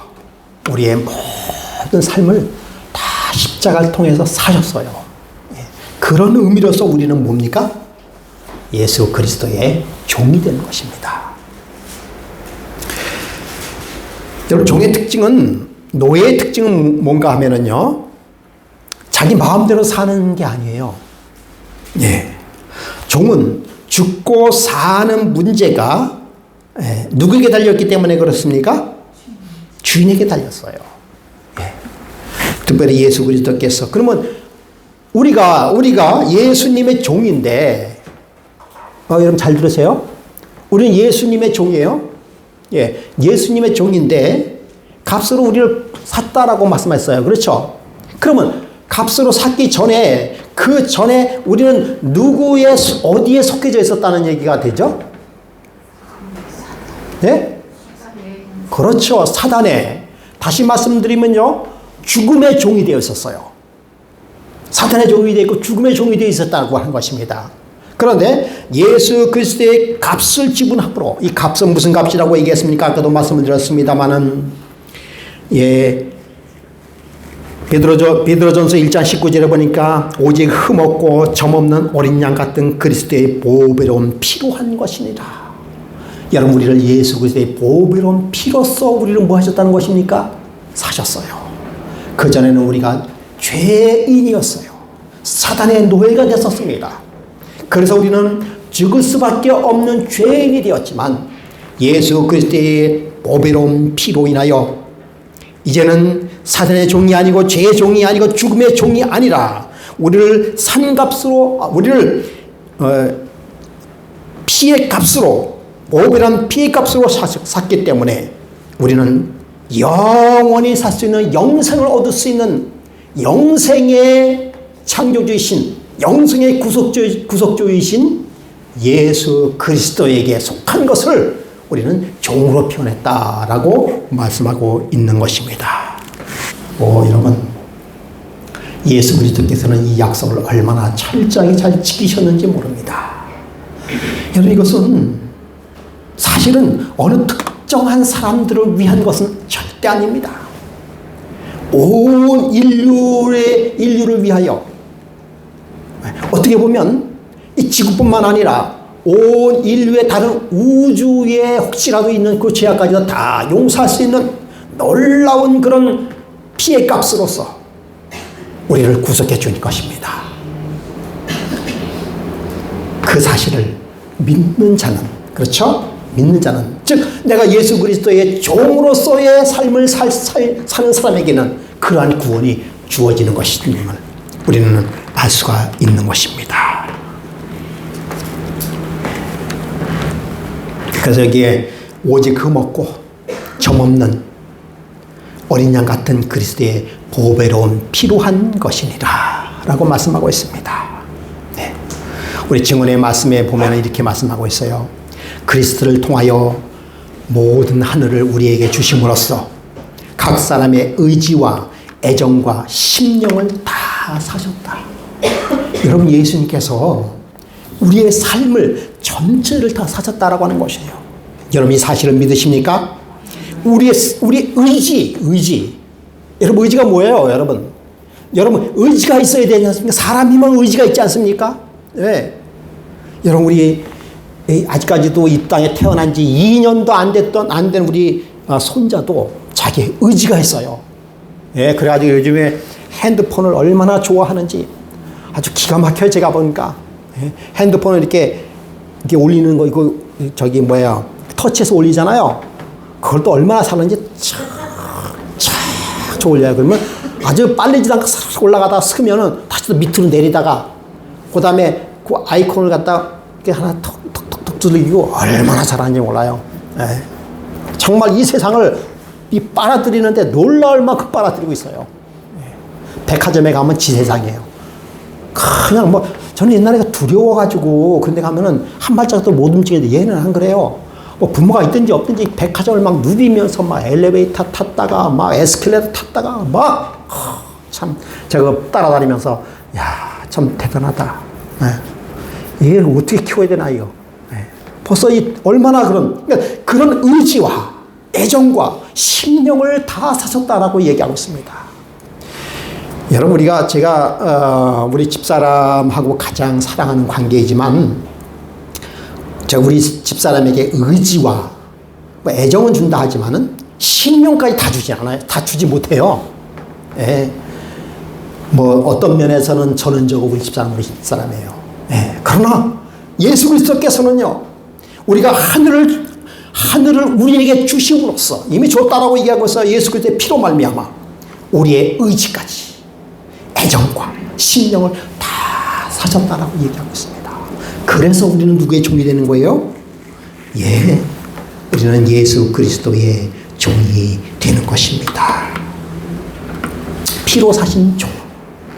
Speaker 1: 우리의 모든 삶을 다 십자가를 통해서 사셨어요. 그런 의미로서 우리는 뭡니까? 예수 그리스도의 종이 되는 것입니다. 여러분, 종의 특징은, 노예의 특징은 뭔가 하면은요, 자기 마음대로 사는 게 아니에요. 예. 종은 죽고 사는 문제가 누구에게 달렸기 때문에 그렇습니까? 주인에게 달렸어요. 예. 특별히 예수 그리스도께서, 그러면 우리가 예수님의 종인데, 여러분 잘 들으세요. 우리는 예수님의 종이에요. 예, 예수님의 종인데 값으로 우리를 샀다라고 말씀했어요. 그렇죠? 그러면 값으로 샀기 전에, 그 전에 우리는 어디에 속해져 있었다는 얘기가 되죠? 네? 그렇죠. 사단에. 다시 말씀드리면요, 죽음의 종이 되어 있었어요. 사탄의 종이 되어 있고 죽음의 종이 되어 있었다고 하는 것입니다. 그런데 예수 그리스도의 값을 지불함으로, 이 값은 무슨 값이라고 얘기했습니까? 아까도 말씀을 드렸습니다만은, 베드로전서 1장 19절에 보니까 오직 흠없고 점없는 어린 양 같은 그리스도의 보배로운 피로 한 것이니라. 여러분, 우리를 예수 그리스도의 보배로운 피로써 우리를 뭐 하셨다는 것입니까? 사셨어요. 그전에는 우리가 죄인이었어요. 사단의 노예가 됐었습니다. 그래서 우리는 죽을 수밖에 없는 죄인이 되었지만 예수 그리스도의 보배로운 피로 인하여 이제는 사단의 종이 아니고 죄의 종이 아니고 죽음의 종이 아니라 우리를 산값으로, 우리를 피의 값으로, 보배란 피의 값으로 샀기 때문에 우리는 영원히 살 수 있는, 영생을 얻을 수 있는 영생의 창조주이신, 영생의 구속주이신 예수 그리스도에게 속한 것을 우리는 종으로 표현했다라고 말씀하고 있는 것입니다. 여러분, 예수 그리스도께서는 이 약속을 얼마나 철저하게 잘 지키셨는지 모릅니다. 여러분, 이것은 사실은 어느 특정한 사람들을 위한 것은 절대 아닙니다. 온 인류를 위하여, 어떻게 보면 이 지구뿐만 아니라 온 인류의 다른 우주에 혹시라도 있는 그 죄악까지도 다 용서할 수 있는 놀라운 그런 피의 값으로서 우리를 구속해 준 것입니다. 그 사실을 믿는 자는, 그렇죠? 믿는 자는, 즉 내가 예수 그리스도의 종으로서의 삶을 사는 사람에게는 그러한 구원이 주어지는 것임을 우리는 알 수가 있는 것입니다. 그래서 여기에 오직 흠없고 점없는 어린 양 같은 그리스도의 보배로운 피로한 것이니라 라고 말씀하고 있습니다. 네. 우리 증언의 말씀에 보면 이렇게 말씀하고 있어요. 그리스도를 통하여 모든 하늘을 우리에게 주심으로써 각 사람의 의지와 애정과 심령을 다 사셨다. 여러분, 예수님께서 우리의 삶을 전체를 다 사셨다라고 하는 것이에요. 여러분, 이 사실을 믿으십니까? 우리 의지. 여러분, 의지가 뭐예요, 여러분? 여러분, 의지가 있어야 되지 않습니까? 사람이면 의지가 있지 않습니까? 네. 여러분, 우리 아직까지도 이 땅에 태어난 지 2년도 안 된 우리 손자도 자기 의지가 있어요. 예, 그래가지고 요즘에 핸드폰을 얼마나 좋아하는지 아주 기가 막혀요. 제가 보니까. 예, 핸드폰을 이렇게 올리는 거, 이거, 터치해서 올리잖아요. 그걸 또 얼마나 사는지 착 올려요. 그러면 아주 빨리지도 않고 싹 올라가다가 스면은 다시 또 밑으로 내리다가, 그 다음에 그 아이콘을 갖다 이렇게 하나 톡톡톡톡 두르고 얼마나 잘하는지 몰라요. 예. 정말 이 세상을 빨아들이는데 놀라울 만큼 빨아들이고 있어요. 예. 백화점에 가면 지 세상이에요. 그냥 저는 옛날에 두려워가지고 그런데 가면은 한 발짝도 못 움직이는데 얘는 안 그래요. 부모가 있든지 없든지 백화점을 막 누비면서 막 엘리베이터 탔다가 막 에스컬레이터 탔다가 참 제가 따라다니면서 참 대단하다. 얘를 어떻게 키워야 되나 이거. 벌써 얼마나 그런 의지와 애정과 심령을 다 사셨다라고 얘기하고 있습니다. 여러분, 제가 우리 집사람하고 가장 사랑하는 관계이지만 제가 우리 집사람에게 의지와 애정은 준다 하지만은 심령까지 다 주지 않아요. 다 주지 못해요. 예. 어떤 면에서는 전원적으로 우리 집사람이에요. 예. 그러나 예수 그리스도께서는요, 우리가 하늘을 우리에게 주심으로써 이미 줬다라고 얘기하고 있어요. 예수 그리스도의 피로 말미암아 우리의 의지까지, 애정과 심령을 다 사셨다라고 얘기하고 있습니다. 그래서 우리는 누구의 종이 되는 거예요? 예, 우리는 예수 그리스도의 종이 되는 것입니다. 피로 사신 종,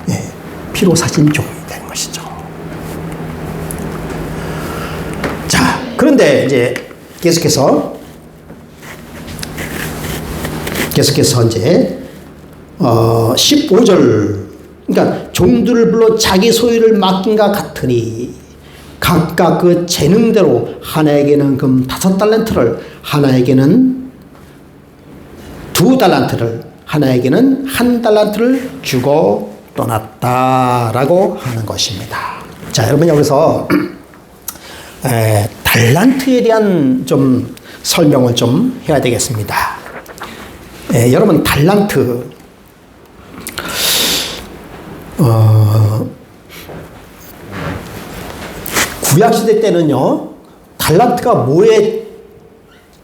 Speaker 1: 예, 피로 사신 종이 되는 것이죠. 자, 그런데 이제 계속해서 이제 15절, 그러니까 종들을 불러 자기 소유를 맡긴과 같으니 각각 그 재능대로 하나에게는 금 5달란트를, 하나에게는 2달란트를, 하나에게는 1달란트를 주고 떠났다라고 하는 것입니다. 자, 여러분, 여기서 달란트에 대한 좀 설명을 좀 해야 되겠습니다. 여러분, 달란트, 구약시대 때는요, 달란트가 뭐에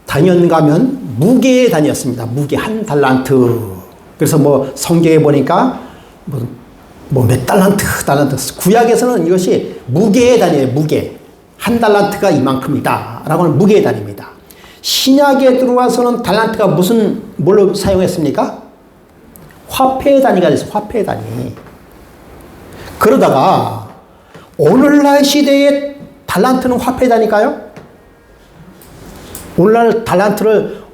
Speaker 1: 단위였는가 하면 무게의 단위였습니다. 무게, 한 달란트. 그래서 뭐 성경에 보니까 뭐 몇 달란트. 구약에서는 이것이 무게의 단위예요, 무게. 한 달란트가 이만큼이다. 라고 하는 무게의 단위입니다. 신약에 들어와서는 달란트가 뭘로 사용했습니까? 화폐의 단위가 됐어요, 화폐의 단위. 그러다가 오늘날 시대에 달란트는 화폐의 단위일까요?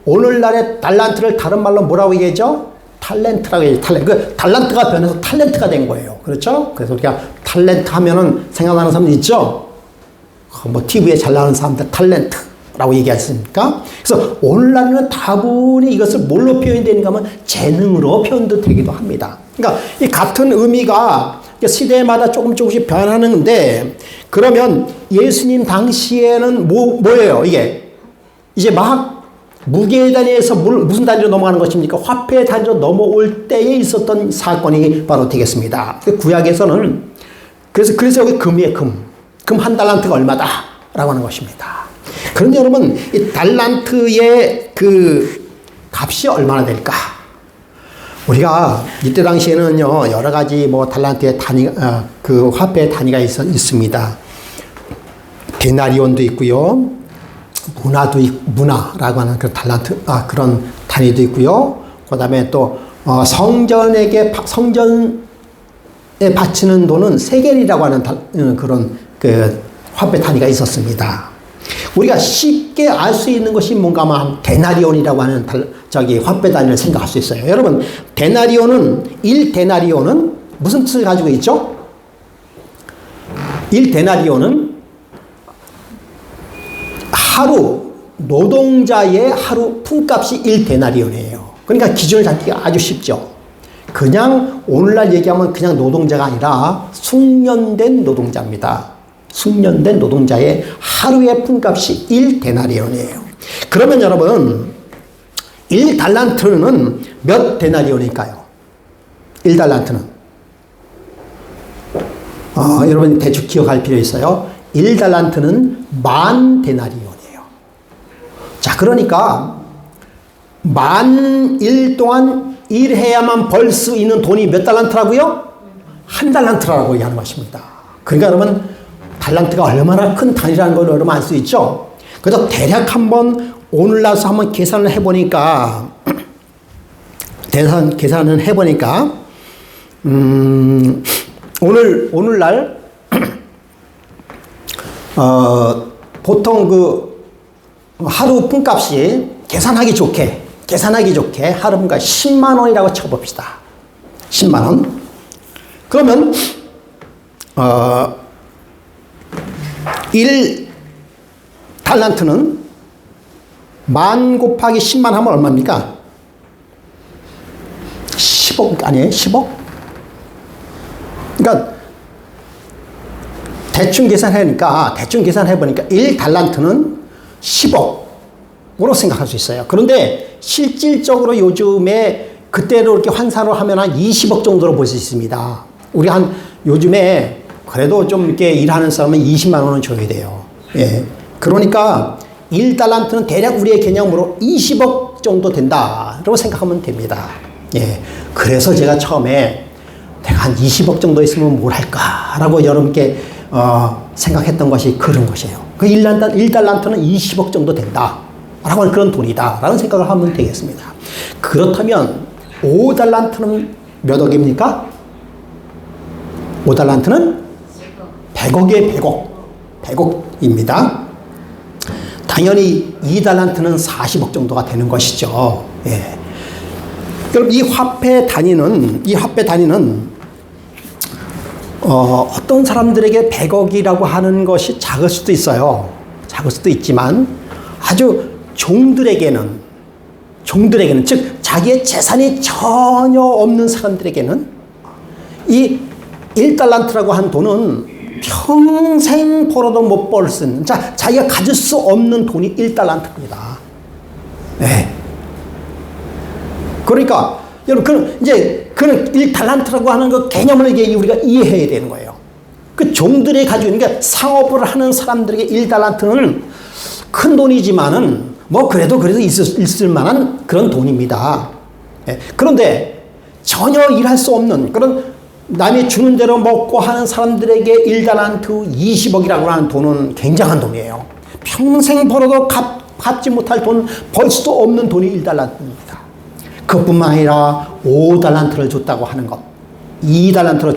Speaker 1: 오늘날의 달란트를 다른 말로 뭐라고 얘기하죠? 탤런트라고 얘기해요. 달란트가 변해서 탤런트가 된 거예요. 그렇죠? 그래서 우리가 탤런트 하면은 생각나는 사람들 있죠? 뭐 TV에 잘 나오는 사람들 탤런트라고 얘기하지 않습니까? 그래서 오늘날은 다분히 이것을 뭘로 표현이 되는가 하면 재능으로 표현도 되기도 합니다. 그러니까 이 같은 의미가 시대마다 조금씩 변하는데, 그러면 예수님 당시에는 뭐예요? 이제 막 무게의 단위에서 무슨 단위로 넘어가는 것입니까? 화폐의 단위로 넘어올 때에 있었던 사건이 바로 되겠습니다. 구약에서는 그래서 여기 금이에요, 금 한 달란트가 얼마다 라고 하는 것입니다. 그런데 여러분, 이 달란트의 그 값이 얼마나 될까? 우리가 이때 당시에는요, 여러 가지 뭐 달란트의 그 화폐의 단위가 있습니다. 데나리온도 있고요, 문화라고 하는 그 그런 단위도 있고요. 그 다음에 또, 성전에 바치는 돈은 세겔이라고 하는 그런 그 화폐 단위가 있었습니다. 우리가 쉽게 알 수 있는 것이 뭔가 하면 데나리온이라고 하는 화폐 단위를 생각할 수 있어요. 여러분, 1데나리온은 무슨 뜻을 가지고 있죠? 1데나리온은 노동자의 하루 품값이 1데나리온이에요. 그러니까 기준을 잡기가 아주 쉽죠. 그냥 오늘날 얘기하면 그냥 노동자가 아니라 숙련된 노동자입니다. 숙련된 노동자의 하루의 품값이 1데나리온이에요. 그러면 여러분, 1달란트는 몇 데나리온일까요? 1달란트는 여러분 대충 기억할 필요 있어요. 1달란트는 10,000데나리온이에요. 자, 그러니까 10,000일 동안 일해야만 벌 수 있는 돈이 몇 달란트라고요? 1달란트라고 얘기하는 것입니다. 그러니까 여러분, 달란트가 얼마나 큰 단위라는 걸 여러분 알 수 있죠? 그래서 대략 한번 오늘날서 한번 계산을 해보니까 오늘날 보통 그 하루 품값이 계산하기 좋게 하루 품값 10만 원이라고 쳐봅시다. 10만 원. 그러면 1달란트는 10,000 곱하기 10만 하면 얼마입니까? 10억 아니에요? 10억? 그러니까 대충 계산해보니까 1달란트는 10억으로 생각할 수 있어요. 그런데 실질적으로 요즘에 그때로 이렇게 환산을 하면 한 20억 정도로 볼 수 있습니다. 우리 요즘에 그래도 좀 이렇게 일하는 사람은 20만 원은 줘야 돼요. 예. 그러니까 1달란트는 대략 우리의 개념으로 20억 정도 된다라고 생각하면 됩니다. 예. 그래서 제가 처음에 내가 한 20억 정도 있으면 뭘 할까라고 여러분께 생각했던 것이 그런 것이에요. 그 1달란트는 20억 정도 된다라고 하는 그런 돈이다라는 생각을 하면 되겠습니다. 그렇다면 5달란트는 몇 억입니까? 5달란트는 100억에 100억입니다. 당연히 2달란트는 40억 정도가 되는 것이죠. 예. 그럼 이 화폐 단위는 어떤 사람들에게 100억이라고 하는 것이 작을 수도 있어요. 작을 수도 있지만 아주 종들에게는 즉 자기의 재산이 전혀 없는 사람들에게는 이 1달란트라고 한 돈은 평생 벌어도 못 벌 수 있는, 자기가 가질 수 없는 돈이 1달란트입니다. 네. 그러니까, 여러분, 그는 1달란트라고 하는 그 개념을 우리가 이해해야 되는 거예요. 그 종들이 가지고 있는 게 상업을 하는 사람들에게 1달란트는 큰 돈이지만은 뭐 그래도 있을 만한 그런 돈입니다. 예. 그런데 전혀 일할 수 없는 그런 남이 주는 대로 먹고 하는 사람들에게 1달란트 20억이라고 하는 돈은 굉장한 돈이에요. 평생 벌어도 갚지 못할 돈, 벌 수도 없는 돈이 1달란트입니다. 그것뿐만 아니라 5달란트를 줬다고 하는 것, 2달란트를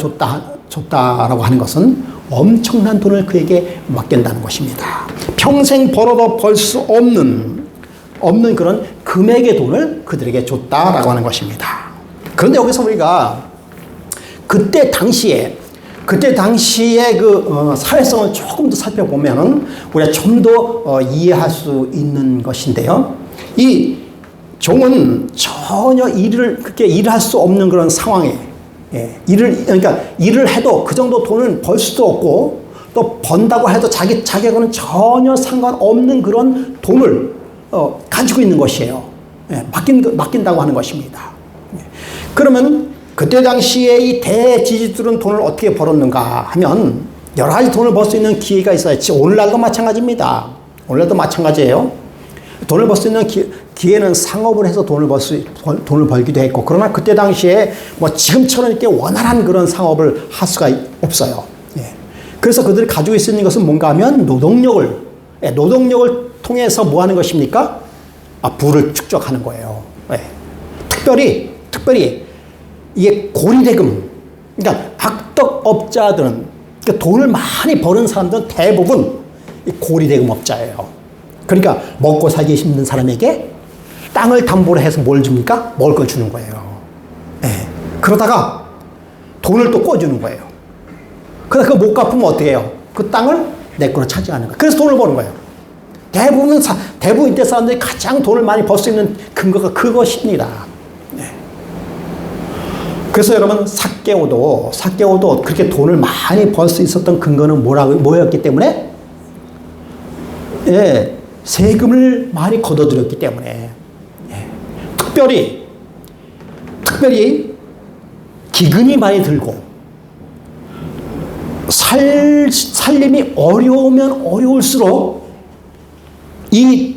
Speaker 1: 줬다라고 하는 것은 엄청난 돈을 그에게 맡긴다는 것입니다. 평생 벌어도 벌 수 없는 그런 금액의 돈을 그들에게 줬다라고 하는 것입니다. 그런데 여기서 우리가 그때 당시에 그 사회성을 조금 더 살펴보면은 우리가 좀 더 이해할 수 있는 것인데요. 이 종은 전혀 그렇게 일을 할 수 없는 그런 상황에, 그러니까 일을 해도 그 정도 돈을 벌 수도 없고 또 번다고 해도 자기하고는 전혀 상관없는 그런 돈을 가지고 있는 것이에요. 맡긴다고 하는 것입니다. 그러면 그때 당시에 이 대지주들은 돈을 어떻게 벌었는가 하면 여러 가지 돈을 벌 수 있는 기회가 있어요. 오늘날도 마찬가지입니다. 오늘날도 마찬가지예요. 돈을 벌 수 있는 기회는 상업을 해서 돈을 벌기도 했고, 그러나 그때 당시에 뭐 지금처럼 이렇게 원활한 그런 상업을 할 수가 없어요. 예. 그래서 그들이 가지고 있는 것은 뭔가 하면 노동력을 통해서 뭐 하는 것입니까? 부를 축적하는 거예요. 예. 특별히 이게 고리대금, 그러니까 악덕업자들은, 그러니까 돈을 많이 버는 사람들은 대부분 이 고리대금업자예요. 그러니까 먹고 살기 힘든 사람에게 땅을 담보로 해서 뭘 줍니까? 먹을 걸 주는 거예요. 예. 그러다가 돈을 또 꿔주는 거예요. 그래서 그거 못 갚으면 어떻게 해요? 그 땅을 내 거로 차지하는 거예요. 그래서 돈을 버는 거예요. 대부분 이때 사람들이 가장 돈을 많이 벌 수 있는 근거가 그것입니다. 그래서 여러분 삭개오도 그렇게 돈을 많이 벌 수 있었던 근거는 뭐였기 때문에? 예, 세금을 많이 걷어들였기 때문에. 예, 특별히 기근이 많이 들고 살림이 어려우면 어려울수록 이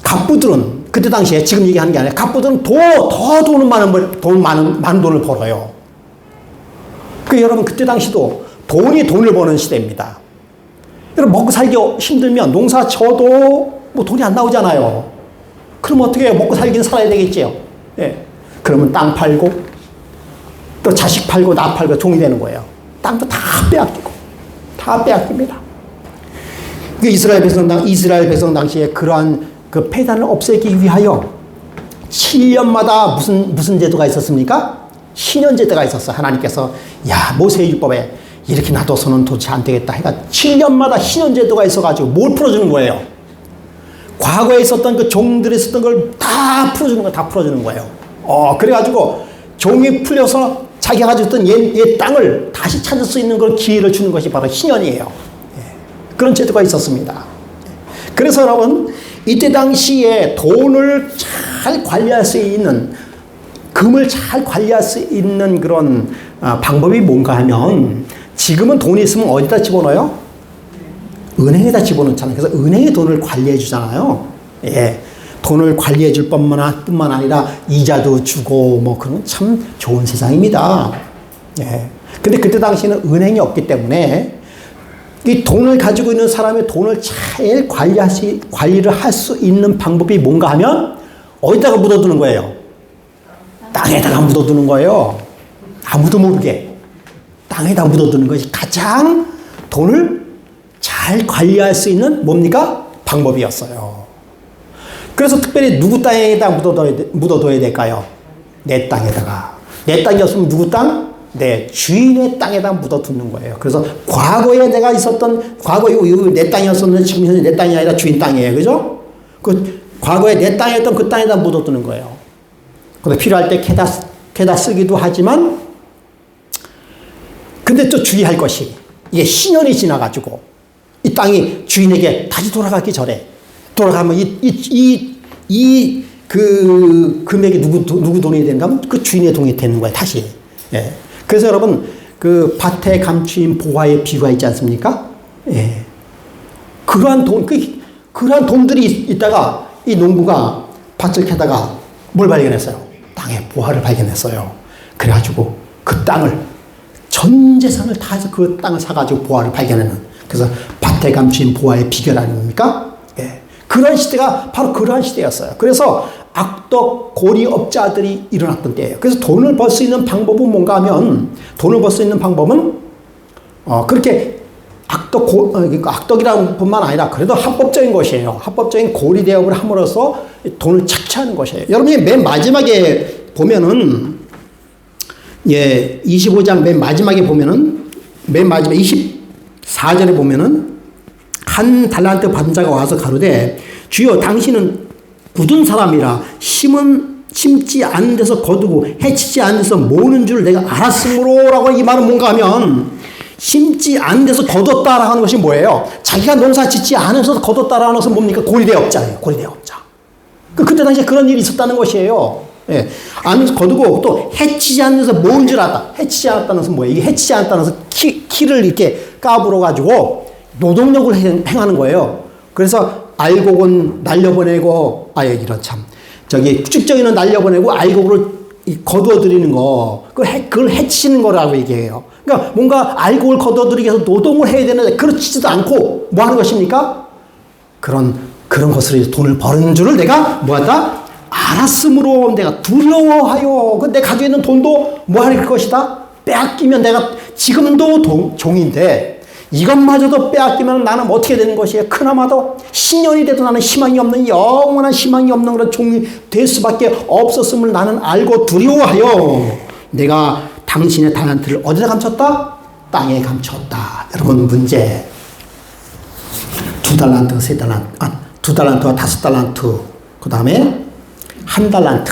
Speaker 1: 갑부들은 그때 당시에 지금 얘기하는 게 아니라 갑부들은 더 많은 돈을 벌어요. 여러분 그때 당시도 돈을 버는 시대입니다. 여러분 먹고 살기 힘들면 농사 져도 뭐 돈이 안 나오잖아요. 그럼 어떻게 해요? 먹고 살긴 살아야 되겠지요. 예. 그러면 땅 팔고 또 자식 팔고 나 팔고 종이 되는 거예요. 땅도 다 빼앗깁니다. 이스라엘 백성 당시에 그러한 그 폐단을 없애기 위하여 7년마다 무슨 제도가 있었습니까? 신년제도가 있었어. 하나님께서 모세의 율법에 이렇게 놔둬서는 도대체 안 되겠다 해가 7년마다 신년제도가 있어가지고 뭘 풀어주는 거예요? 과거에 있었던 그 종들이 있었던 걸 다 풀어주는 거예요. 그래가지고 종이 풀려서 자기가 가지고 있던 옛 땅을 다시 찾을 수 있는 걸 기회를 주는 것이 바로 신년이에요. 그런 제도가 있었습니다. 그래서 여러분 이때 당시에 돈을 잘 관리할 수 있는, 금을 잘 관리할 수 있는 그런 방법이 뭔가 하면, 지금은 돈이 있으면 어디다 집어넣어요? 은행에다 집어넣잖아요. 그래서 은행이 돈을 관리해 주잖아요. 예. 돈을 관리해 줄 뿐만 아니라 이자도 주고 뭐 그런 참 좋은 세상입니다. 예. 근데 그때 당시에는 은행이 없기 때문에 이 돈을 가지고 있는 사람의 돈을 잘 관리를 할 수 있는 방법이 뭔가 하면 어디다가 묻어두는 거예요? 땅에다가 묻어두는 거예요. 아무도 모르게. 땅에다 묻어두는 것이 가장 돈을 잘 관리할 수 있는 뭡니까? 방법이었어요. 그래서 특별히 누구 땅에다 묻어둬야 될까요? 내 땅에다가. 내 땅이었으면 누구 땅? 내 주인의 땅에다 묻어두는 거예요. 그래서 과거에 내가 있었던, 과거에 내 땅이었었는데 지금 현재 내 땅이 아니라 주인 땅이에요. 그죠? 과거에 내 땅이었던 그 땅에다 묻어두는 거예요. 근데 필요할 때 캐다 쓰기도 하지만, 근데 또 주의할 것이, 이게 신년이 지나가지고 이 땅이 주인에게 다시 돌아가기 전에, 돌아가면 그 금액이 누구 돈이 되는가 하면 그 주인의 돈이 되는 거예요. 다시. 예. 그래서 여러분 그 밭에 감추인 보화의 비유가 있지 않습니까? 예. 그러한 그러한 돈들이 있다가 이 농부가 밭을 캐다가 뭘 발견했어요? 땅에 보화를 발견했어요. 그래가지고 그 땅을 전 재산을 다 해서 그 땅을 사가지고 보화를 발견하는, 그래서 밭에 감추인 보화의 비결 아닙니까? 예. 그런 시대가 바로 그러한 시대였어요. 그래서 악덕 고리업자들이 일어났던 때예요. 그래서 돈을 벌 수 있는 방법은 뭔가 하면, 돈을 벌 수 있는 방법은 그렇게 악덕이라는 뿐만 아니라 그래도 합법적인 것이에요. 합법적인 고리대업을 함으로써 돈을 착취하는 것이에요. 여러분이 맨 마지막에 보면은, 예, 25장 맨 마지막에 보면은, 맨 마지막 24절에 보면은, 한 달란트 받은 자가 와서 가로되, 주여 당신은 굳은 사람이라 심지 않은 데서 거두고 해치지 않은 데서 모으는 줄 내가 알았으므로, 라고. 이 말은 뭔가 하면, 심지 않은 데서 거뒀다라고 하는 것이 뭐예요? 자기가 농사 짓지 않으면서 거뒀다라는 것은 뭡니까? 고리대업자예요. 고리대업자. 그때 당시에 그런 일이 있었다는 것이에요. 예. 안에서 거두고 또 해치지 않는 데서 모은 줄 알았다. 해치지 않았다는 것은 뭐예요? 이게 해치지 않았다는 것은 키를 이렇게 까불어가지고 노동력을 행하는 거예요. 그래서 알곡은 날려보내고, 이런 참. 축적이는 날려보내고 알곡을 거두어들이는 거, 그걸 해치는 거라고 얘기해요. 그러니까 뭔가 알곡을 거두어들이기 위해서 노동을 해야 되는데 그렇지도 않고 뭐 하는 것입니까? 그런 것으로 돈을 버는 줄을 내가 뭐하다? 알았으므로 내가 두려워하여. 내 가지고 있는 돈도 뭐 할 것이다? 빼앗기면 내가 지금도 종인데 이것마저도 빼앗기면 나는 어떻게 되는 것이에요? 그나마도 신년이 돼도 나는 희망이 없는, 영원한 희망이 없는 그런 종이 될 수밖에 없었음을 나는 알고 두려워하여 내가 당신의 달란트를 어디다 감췄다? 땅에 감췄다. 여러분, 문제. 2달란트, 3달란트, 2달란트와 5달란트, 그 다음에 1달란트.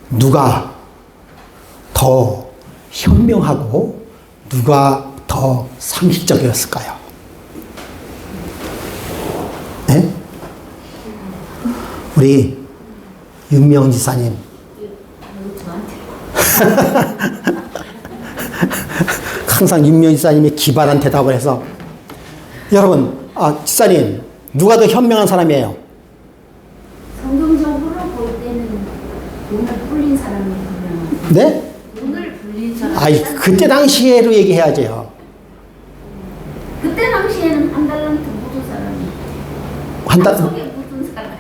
Speaker 1: 누가 더 현명하고 누가 더 상식적이었을까요? 네? 우리 윤명 지사님. 항상 윤명 지사님이 기발한 대답을 해서, 여러분, 지사님, 누가 더 현명한 사람이에요?
Speaker 2: 성경적으로 볼 때는 돈을 불린 사람이 현명한.
Speaker 1: 네?
Speaker 2: 돈을 불린 사람.
Speaker 1: 그때 당시에로 얘기해야죠.
Speaker 2: 그때 당시에는 1달란트 묻은 사람이. 속에 묻은 사람.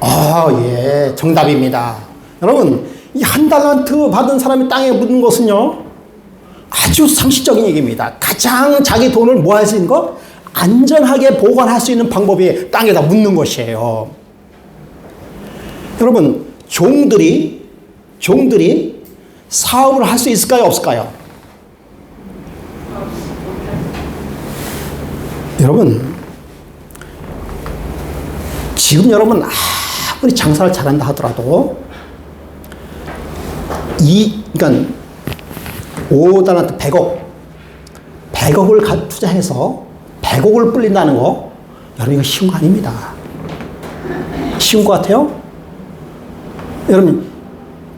Speaker 1: 예, 정답입니다. 여러분, 이 1달란트 받은 사람이 땅에 묻은 것은요, 아주 상식적인 얘기입니다. 가장 자기 돈을 뭐 할 수 있는 것? 안전하게 보관할 수 있는 방법이 땅에다 묻는 것이에요. 여러분, 종들이 사업을 할 수 있을까요? 없을까요? 여러분, 지금 여러분 아무리 장사를 잘한다 하더라도 그러니까 5달란트 100억을 투자해서 100억을 불린다는 거, 여러분, 이거 쉬운 거 아닙니다. 쉬운 것 같아요? 여러분,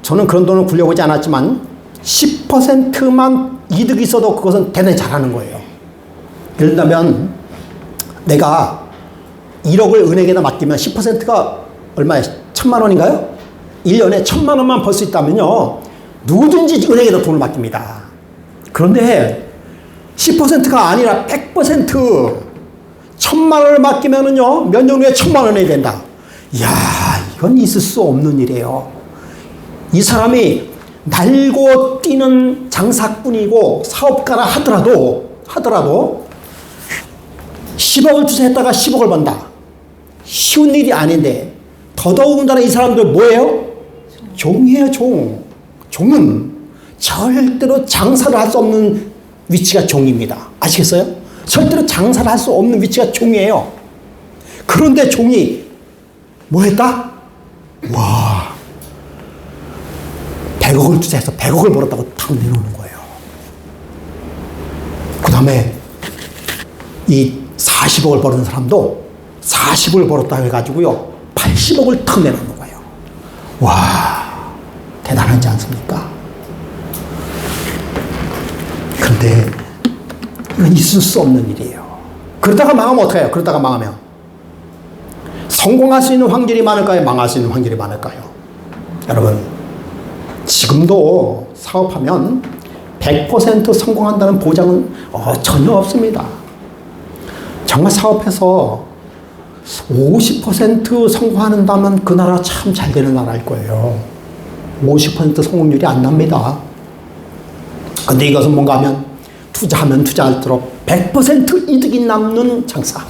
Speaker 1: 저는 그런 돈을 굴려보지 않았지만 10%만 이득이 있어도 그것은 대단히 잘하는 거예요. 예를 들면 내가 1억을 은행에다 맡기면 10%가 얼마예요? 1,000만 원인가요? 1년에 1,000만 원만 벌 수 있다면요, 누구든지 은행에다 돈을 맡깁니다. 그런데 10%가 아니라 100%, 1,000만 원을 맡기면은요, 몇 년 후에 1,000만 원이 된다. 이야, 이건 있을 수 없는 일이에요. 이 사람이 날고 뛰는 장사꾼이고 사업가라 하더라도 10억을 투자했다가 10억을 번다. 쉬운 일이 아닌데, 더더군다나 이 사람들 뭐예요? 종이에요, 종. 종은 절대로 장사를 할 수 없는 위치가 종입니다. 아시겠어요? 절대로 장사를 할 수 없는 위치가 종이에요. 그런데 종이 뭐 했다? 100억을 투자해서 100억을 벌었다고 탁 내놓는 거예요. 그 다음에 이 40억을 버는 사람도 40을 벌었다 해가지고요, 80억을 탁 내놓는 거예요. 와, 대단하지 않습니까? 그런데 이건 있을 수 없는 일이에요. 그러다가 망하면 어떡해요? 그러다가 망하면 성공할 수 있는 확률이 많을까요? 망할 수 있는 확률이 많을까요? 여러분, 지금도 사업하면 100% 성공한다는 보장은 전혀 없습니다. 정말 사업해서 50% 성공한다면 그 나라 참 잘 되는 나라일 거예요. 50% 성공률이 안 납니다. 근데 이것은 뭔가 하면 투자하면 투자할수록 100% 이득이 남는 장사.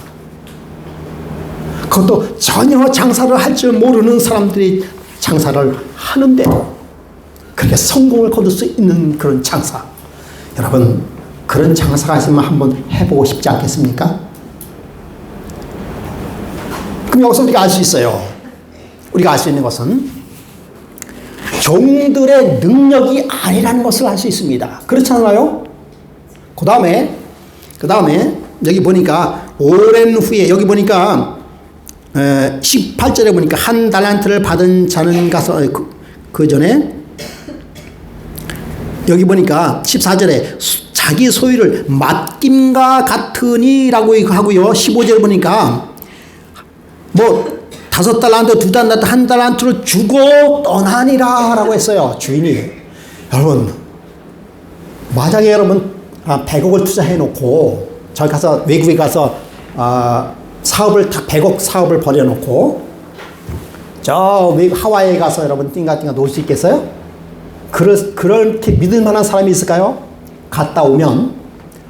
Speaker 1: 그것도 전혀 장사를 할 줄 모르는 사람들이 장사를 하는데도 그렇게 성공을 거둘 수 있는 그런 장사. 여러분, 그런 장사가 있으면 한번 해보고 싶지 않겠습니까? 그럼 여기서 우리가 알 수 있어요. 우리가 알 수 있는 것은 종들의 능력이 아니라는 것을 알 수 있습니다. 그렇지 않아요? 그 다음에 여기 보니까 오랜 후에 여기 보니까 18절에 보니까 한 달란트를 받은 자는 가서 그 전에 여기 보니까 14절에 자기 소유를 맡김과 같으니라고 하고요. 15절 보니까 뭐 5달란트, 2달란트, 1달란트를 주고 떠나니라 라고 했어요. 주인이. 여러분, 만약에 여러분 100억을 투자해 놓고 저기 가서 외국에 가서 사업을 다 100억 사업을 벌여놓고 저 하와이에 가서 여러분 띵가띵가 놀 수 있겠어요? 그렇게 믿을 만한 사람이 있을까요? 갔다 오면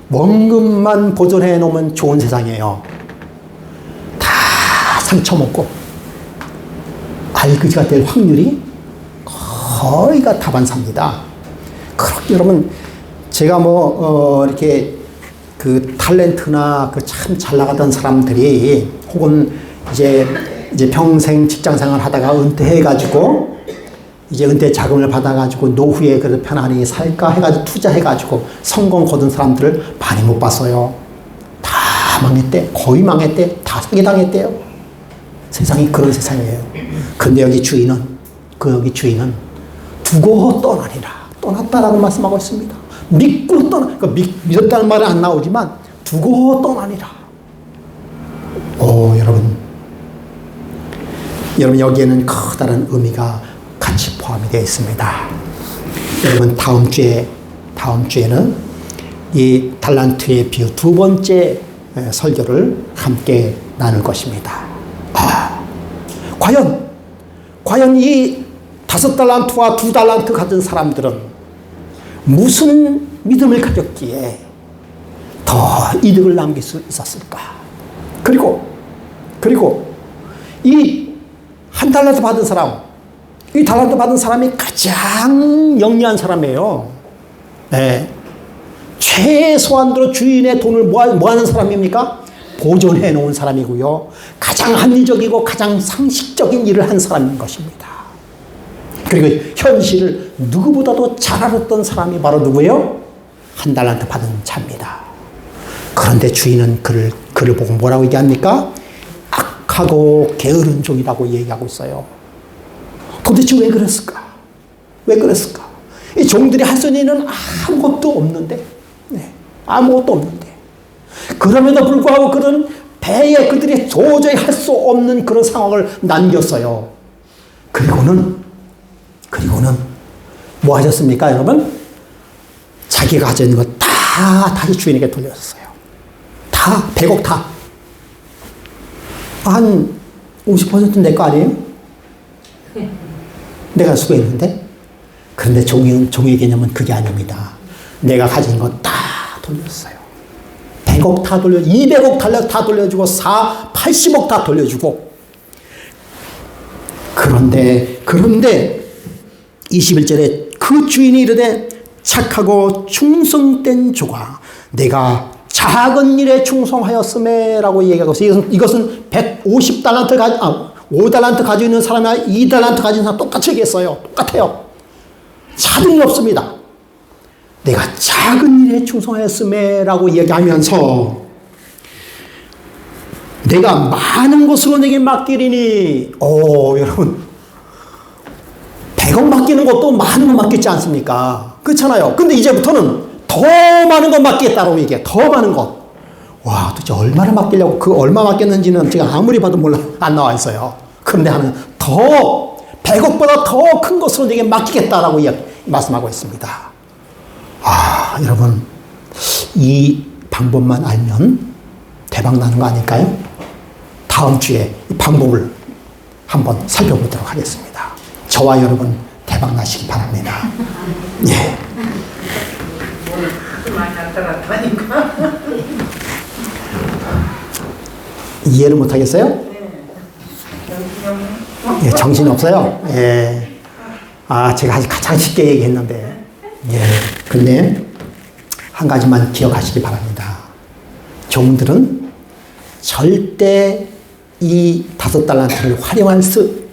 Speaker 1: 원금만 보존해 놓으면 좋은 세상이에요. 다 상처먹고 알그지가 될 확률이 거의가 다반사입니다. 그렇게 여러분 제가 이렇게 그 탤런트나 그 참 잘 나가던 사람들이 혹은 이제 평생 직장 생활 하다가 은퇴해가지고 이제 은퇴 자금을 받아가지고 노후에 그래도 편안히 살까 해가지고 투자해가지고 성공 거둔 사람들을 많이 못 봤어요. 다 망했대. 거의 망했대. 다 사기당했대요. 세상이 그런 세상이에요. 근데 여기 주인은 두고 떠나니라. 떠났다라고 말씀하고 있습니다. 믿고 그러니까 믿었다는 말은 안 나오지만 두고 떠나니라. 여러분 여기에는 커다란 의미가 같이 포함이 되어 있습니다. 여러분 다음 주에는 이 달란트의 비유 두 번째 설교를 함께 나눌 것입니다. 과연 이 5달란트와 2달란트 가진 사람들은 무슨 믿음을 가졌기에 더 이득을 남길 수 있었을까? 그리고 이 1달란트 받은 사람, 이 달란트 받은 사람이 가장 영리한 사람이에요. 네. 최소한도로 주인의 돈을 뭐 하는 사람입니까? 보존해 놓은 사람이고요. 가장 합리적이고 가장 상식적인 일을 한 사람인 것입니다. 그리고 현실을 누구보다도 잘 알았던 사람이 바로 누구예요? 1달란트 받은 자입니다. 그런데 주인은 그를 보고 뭐라고 얘기합니까? 악하고 게으른 종이라고 얘기하고 있어요. 도대체 왜 그랬을까? 이 종들이 할 수 있는 일은 아무것도 없는데, 아무것도 없는데. 그럼에도 불구하고 그런 배에 그들이 도저히 할 수 없는 그런 상황을 남겼어요. 그리고는 뭐 하셨습니까, 여러분? 자기가 가지고 있는 거 다 다시 주인에게 돌려줬어요. 다, 100억 다. 한 50% 내 거 아니에요? 내가 수고했는데? 그런데 종의 개념은 그게 아닙니다. 내가 가진 거 다 돌렸어요. 100억 다 200억 다 돌려주고 80억 다 돌려주고. 그런데 21절에 그 주인이 이르되 착하고 충성된 조가 내가 작은 일에 충성하였음에 라고 얘기하고 있어요. 이것은 150달란트 5달란트 가지고 있는 사람이나 2달란트 가진 사람 똑같이 얘기했어요. 똑같아요. 차등이 없습니다. 내가 작은 일에 충성하였음에 라고 얘기하면서 내가 많은 것으로 내게 맡기리니 여러분 100억 맡기는 것도 많은 거 맡겼지 않습니까? 그렇잖아요. 근데 이제부터는 더 더 많은 것 맡기겠다라고 얘기해. 더 많은 것. 와, 도대체 얼마나 맡기려고, 그 얼마 맡겼는지는 제가 아무리 봐도 몰라, 안 나와 있어요. 그런데 하는 더, 100억보다 더 큰 것으로 내게 맡기겠다라고 말씀하고 있습니다. 아, 여러분, 이 방법만 알면 대박 나는 거 아닐까요? 다음 주에 이 방법을 한번 살펴보도록 하겠습니다. 저와 여러분 대박 나시기 바랍니다. 예. 이해를 못 하겠어요? 예, 정신 없어요? 예. 아, 제가 아직 가장 쉽게 얘기했는데. 예. 근데 한 가지만 기억하시기 바랍니다. 종들은 절대 이 5달란트를 활용할 수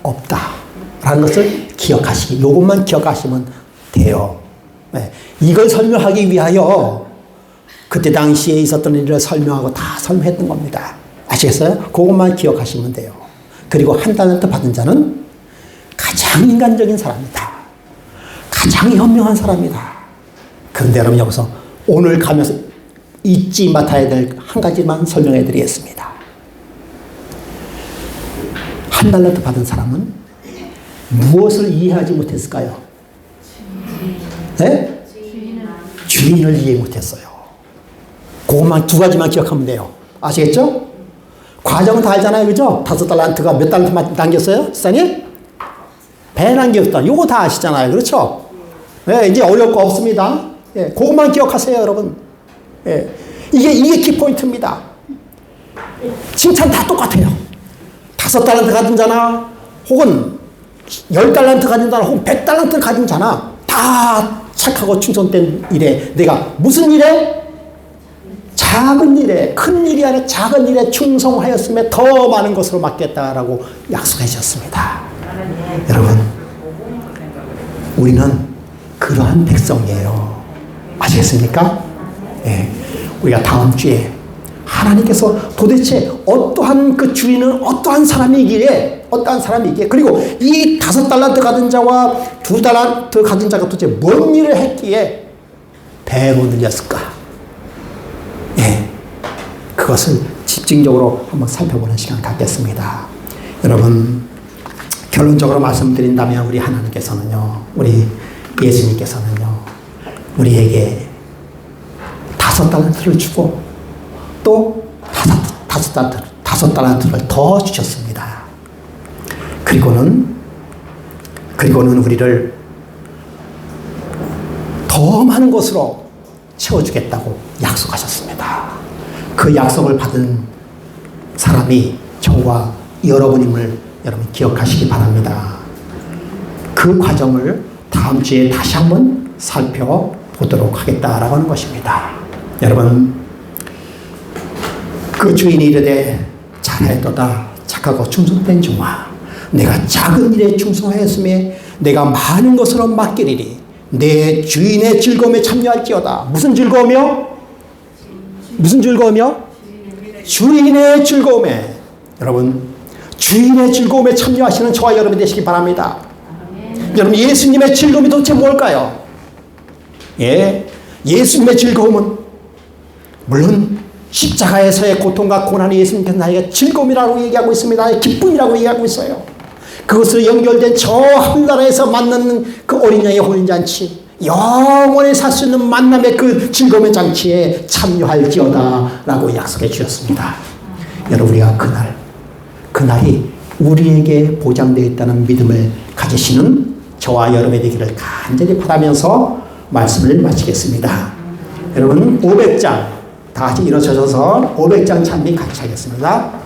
Speaker 1: 없다라는 것을 기억하시기, 이것만 기억하시면 돼요. 네. 이걸 설명하기 위하여 그때 당시에 있었던 일을 설명하고 다 설명했던 겁니다. 아시겠어요? 그것만 기억하시면 돼요. 그리고 1달란트 받은 자는 가장 인간적인 사람이다. 가장 현명한 사람이다. 그런데 여러분 여기서 오늘 가면서 잊지 못해야 될 한 가지만 설명해 드리겠습니다. 1달란트 받은 사람은 무엇을 이해하지 못했을까요? 네? 주인을 이해 못했어요. 그것만 2가지만 기억하면 돼요. 아시겠죠? 과정은 다 알잖아요. 그죠? 5달란트가 몇 달란트 남겼어요? 시장님? 배 남겼다. 요거 다 아시잖아요. 그렇죠? 네, 이제 어려울 거 없습니다. 예, 그것만 기억하세요, 여러분. 예, 이게 키포인트입니다. 칭찬 다 똑같아요. 5달란트 가진 자나, 혹은 10달란트 가진 자나, 혹은 100달란트 가진 자나, 다 착하고 충성된 일에, 내가 무슨 일에? 작은 일에, 큰 일이 아니라 작은 일에 충성하였음에 더 많은 것으로 맡겠다라고 약속해 주셨습니다. 여러분, 우리는 그러한 백성이에요. 아시겠습니까? 예. 우리가 다음 주에 하나님께서 도대체 어떠한 그 주인은 어떠한 사람이기에, 그리고 이 5달란트 가진 자와 2달란트 가진 자가 도대체 뭔 일을 했기에 배로 늘렸을까? 예. 그것을 집중적으로 한번 살펴보는 시간 갖겠습니다. 여러분, 결론적으로 말씀드린다면 우리 하나님께서는요, 우리 예수님께서는요, 우리에게 5달란트를 주고 또 5달란트를 더 주셨습니다. 그리고는 우리를 더 많은 것으로 채워주겠다고 약속하셨습니다. 그 약속을 받은 사람이 저와 여러분임을 여러분 기억하시기 바랍니다. 그 과정을 다음 주에 다시 한번 살펴보도록 하겠다라고 하는 것입니다. 여러분, 그 주인이 이르되 잘하였도다 착하고 충성된 종아, 내가 작은 일에 충성하였음에 내가 많은 것으로 맡기리니 내 주인의 즐거움에 참여할지어다. 무슨 즐거움이요? 무슨 즐거움이요? 주인의 즐거움에. 여러분, 주인의 즐거움에 참여하시는 저와 여러분이 되시기 바랍니다. 여러분, 예수님의 즐거움이 도대체 뭘까요? 예, 예수님의 즐거움은 물론 십자가에서의 고통과 고난이 예수님께서 나에게 즐거움이라고 얘기하고 있습니다. 나의 기쁨이라고 얘기하고 있어요. 그것으로 연결된 저 하늘나라에서 만나는 그 어린 양의 혼인잔치, 영원히 살 수 있는 만남의 그 즐거움의 잔치에 참여할지어다 라고 약속해 주셨습니다. 여러분, 우리가 그날이 우리에게 보장되어 있다는 믿음을 가지시는 저와 여러분의 되기를 간절히 바라면서 말씀을 마치겠습니다. 여러분, 500장 다 같이 일어서셔서 500장 찬미 같이 하겠습니다.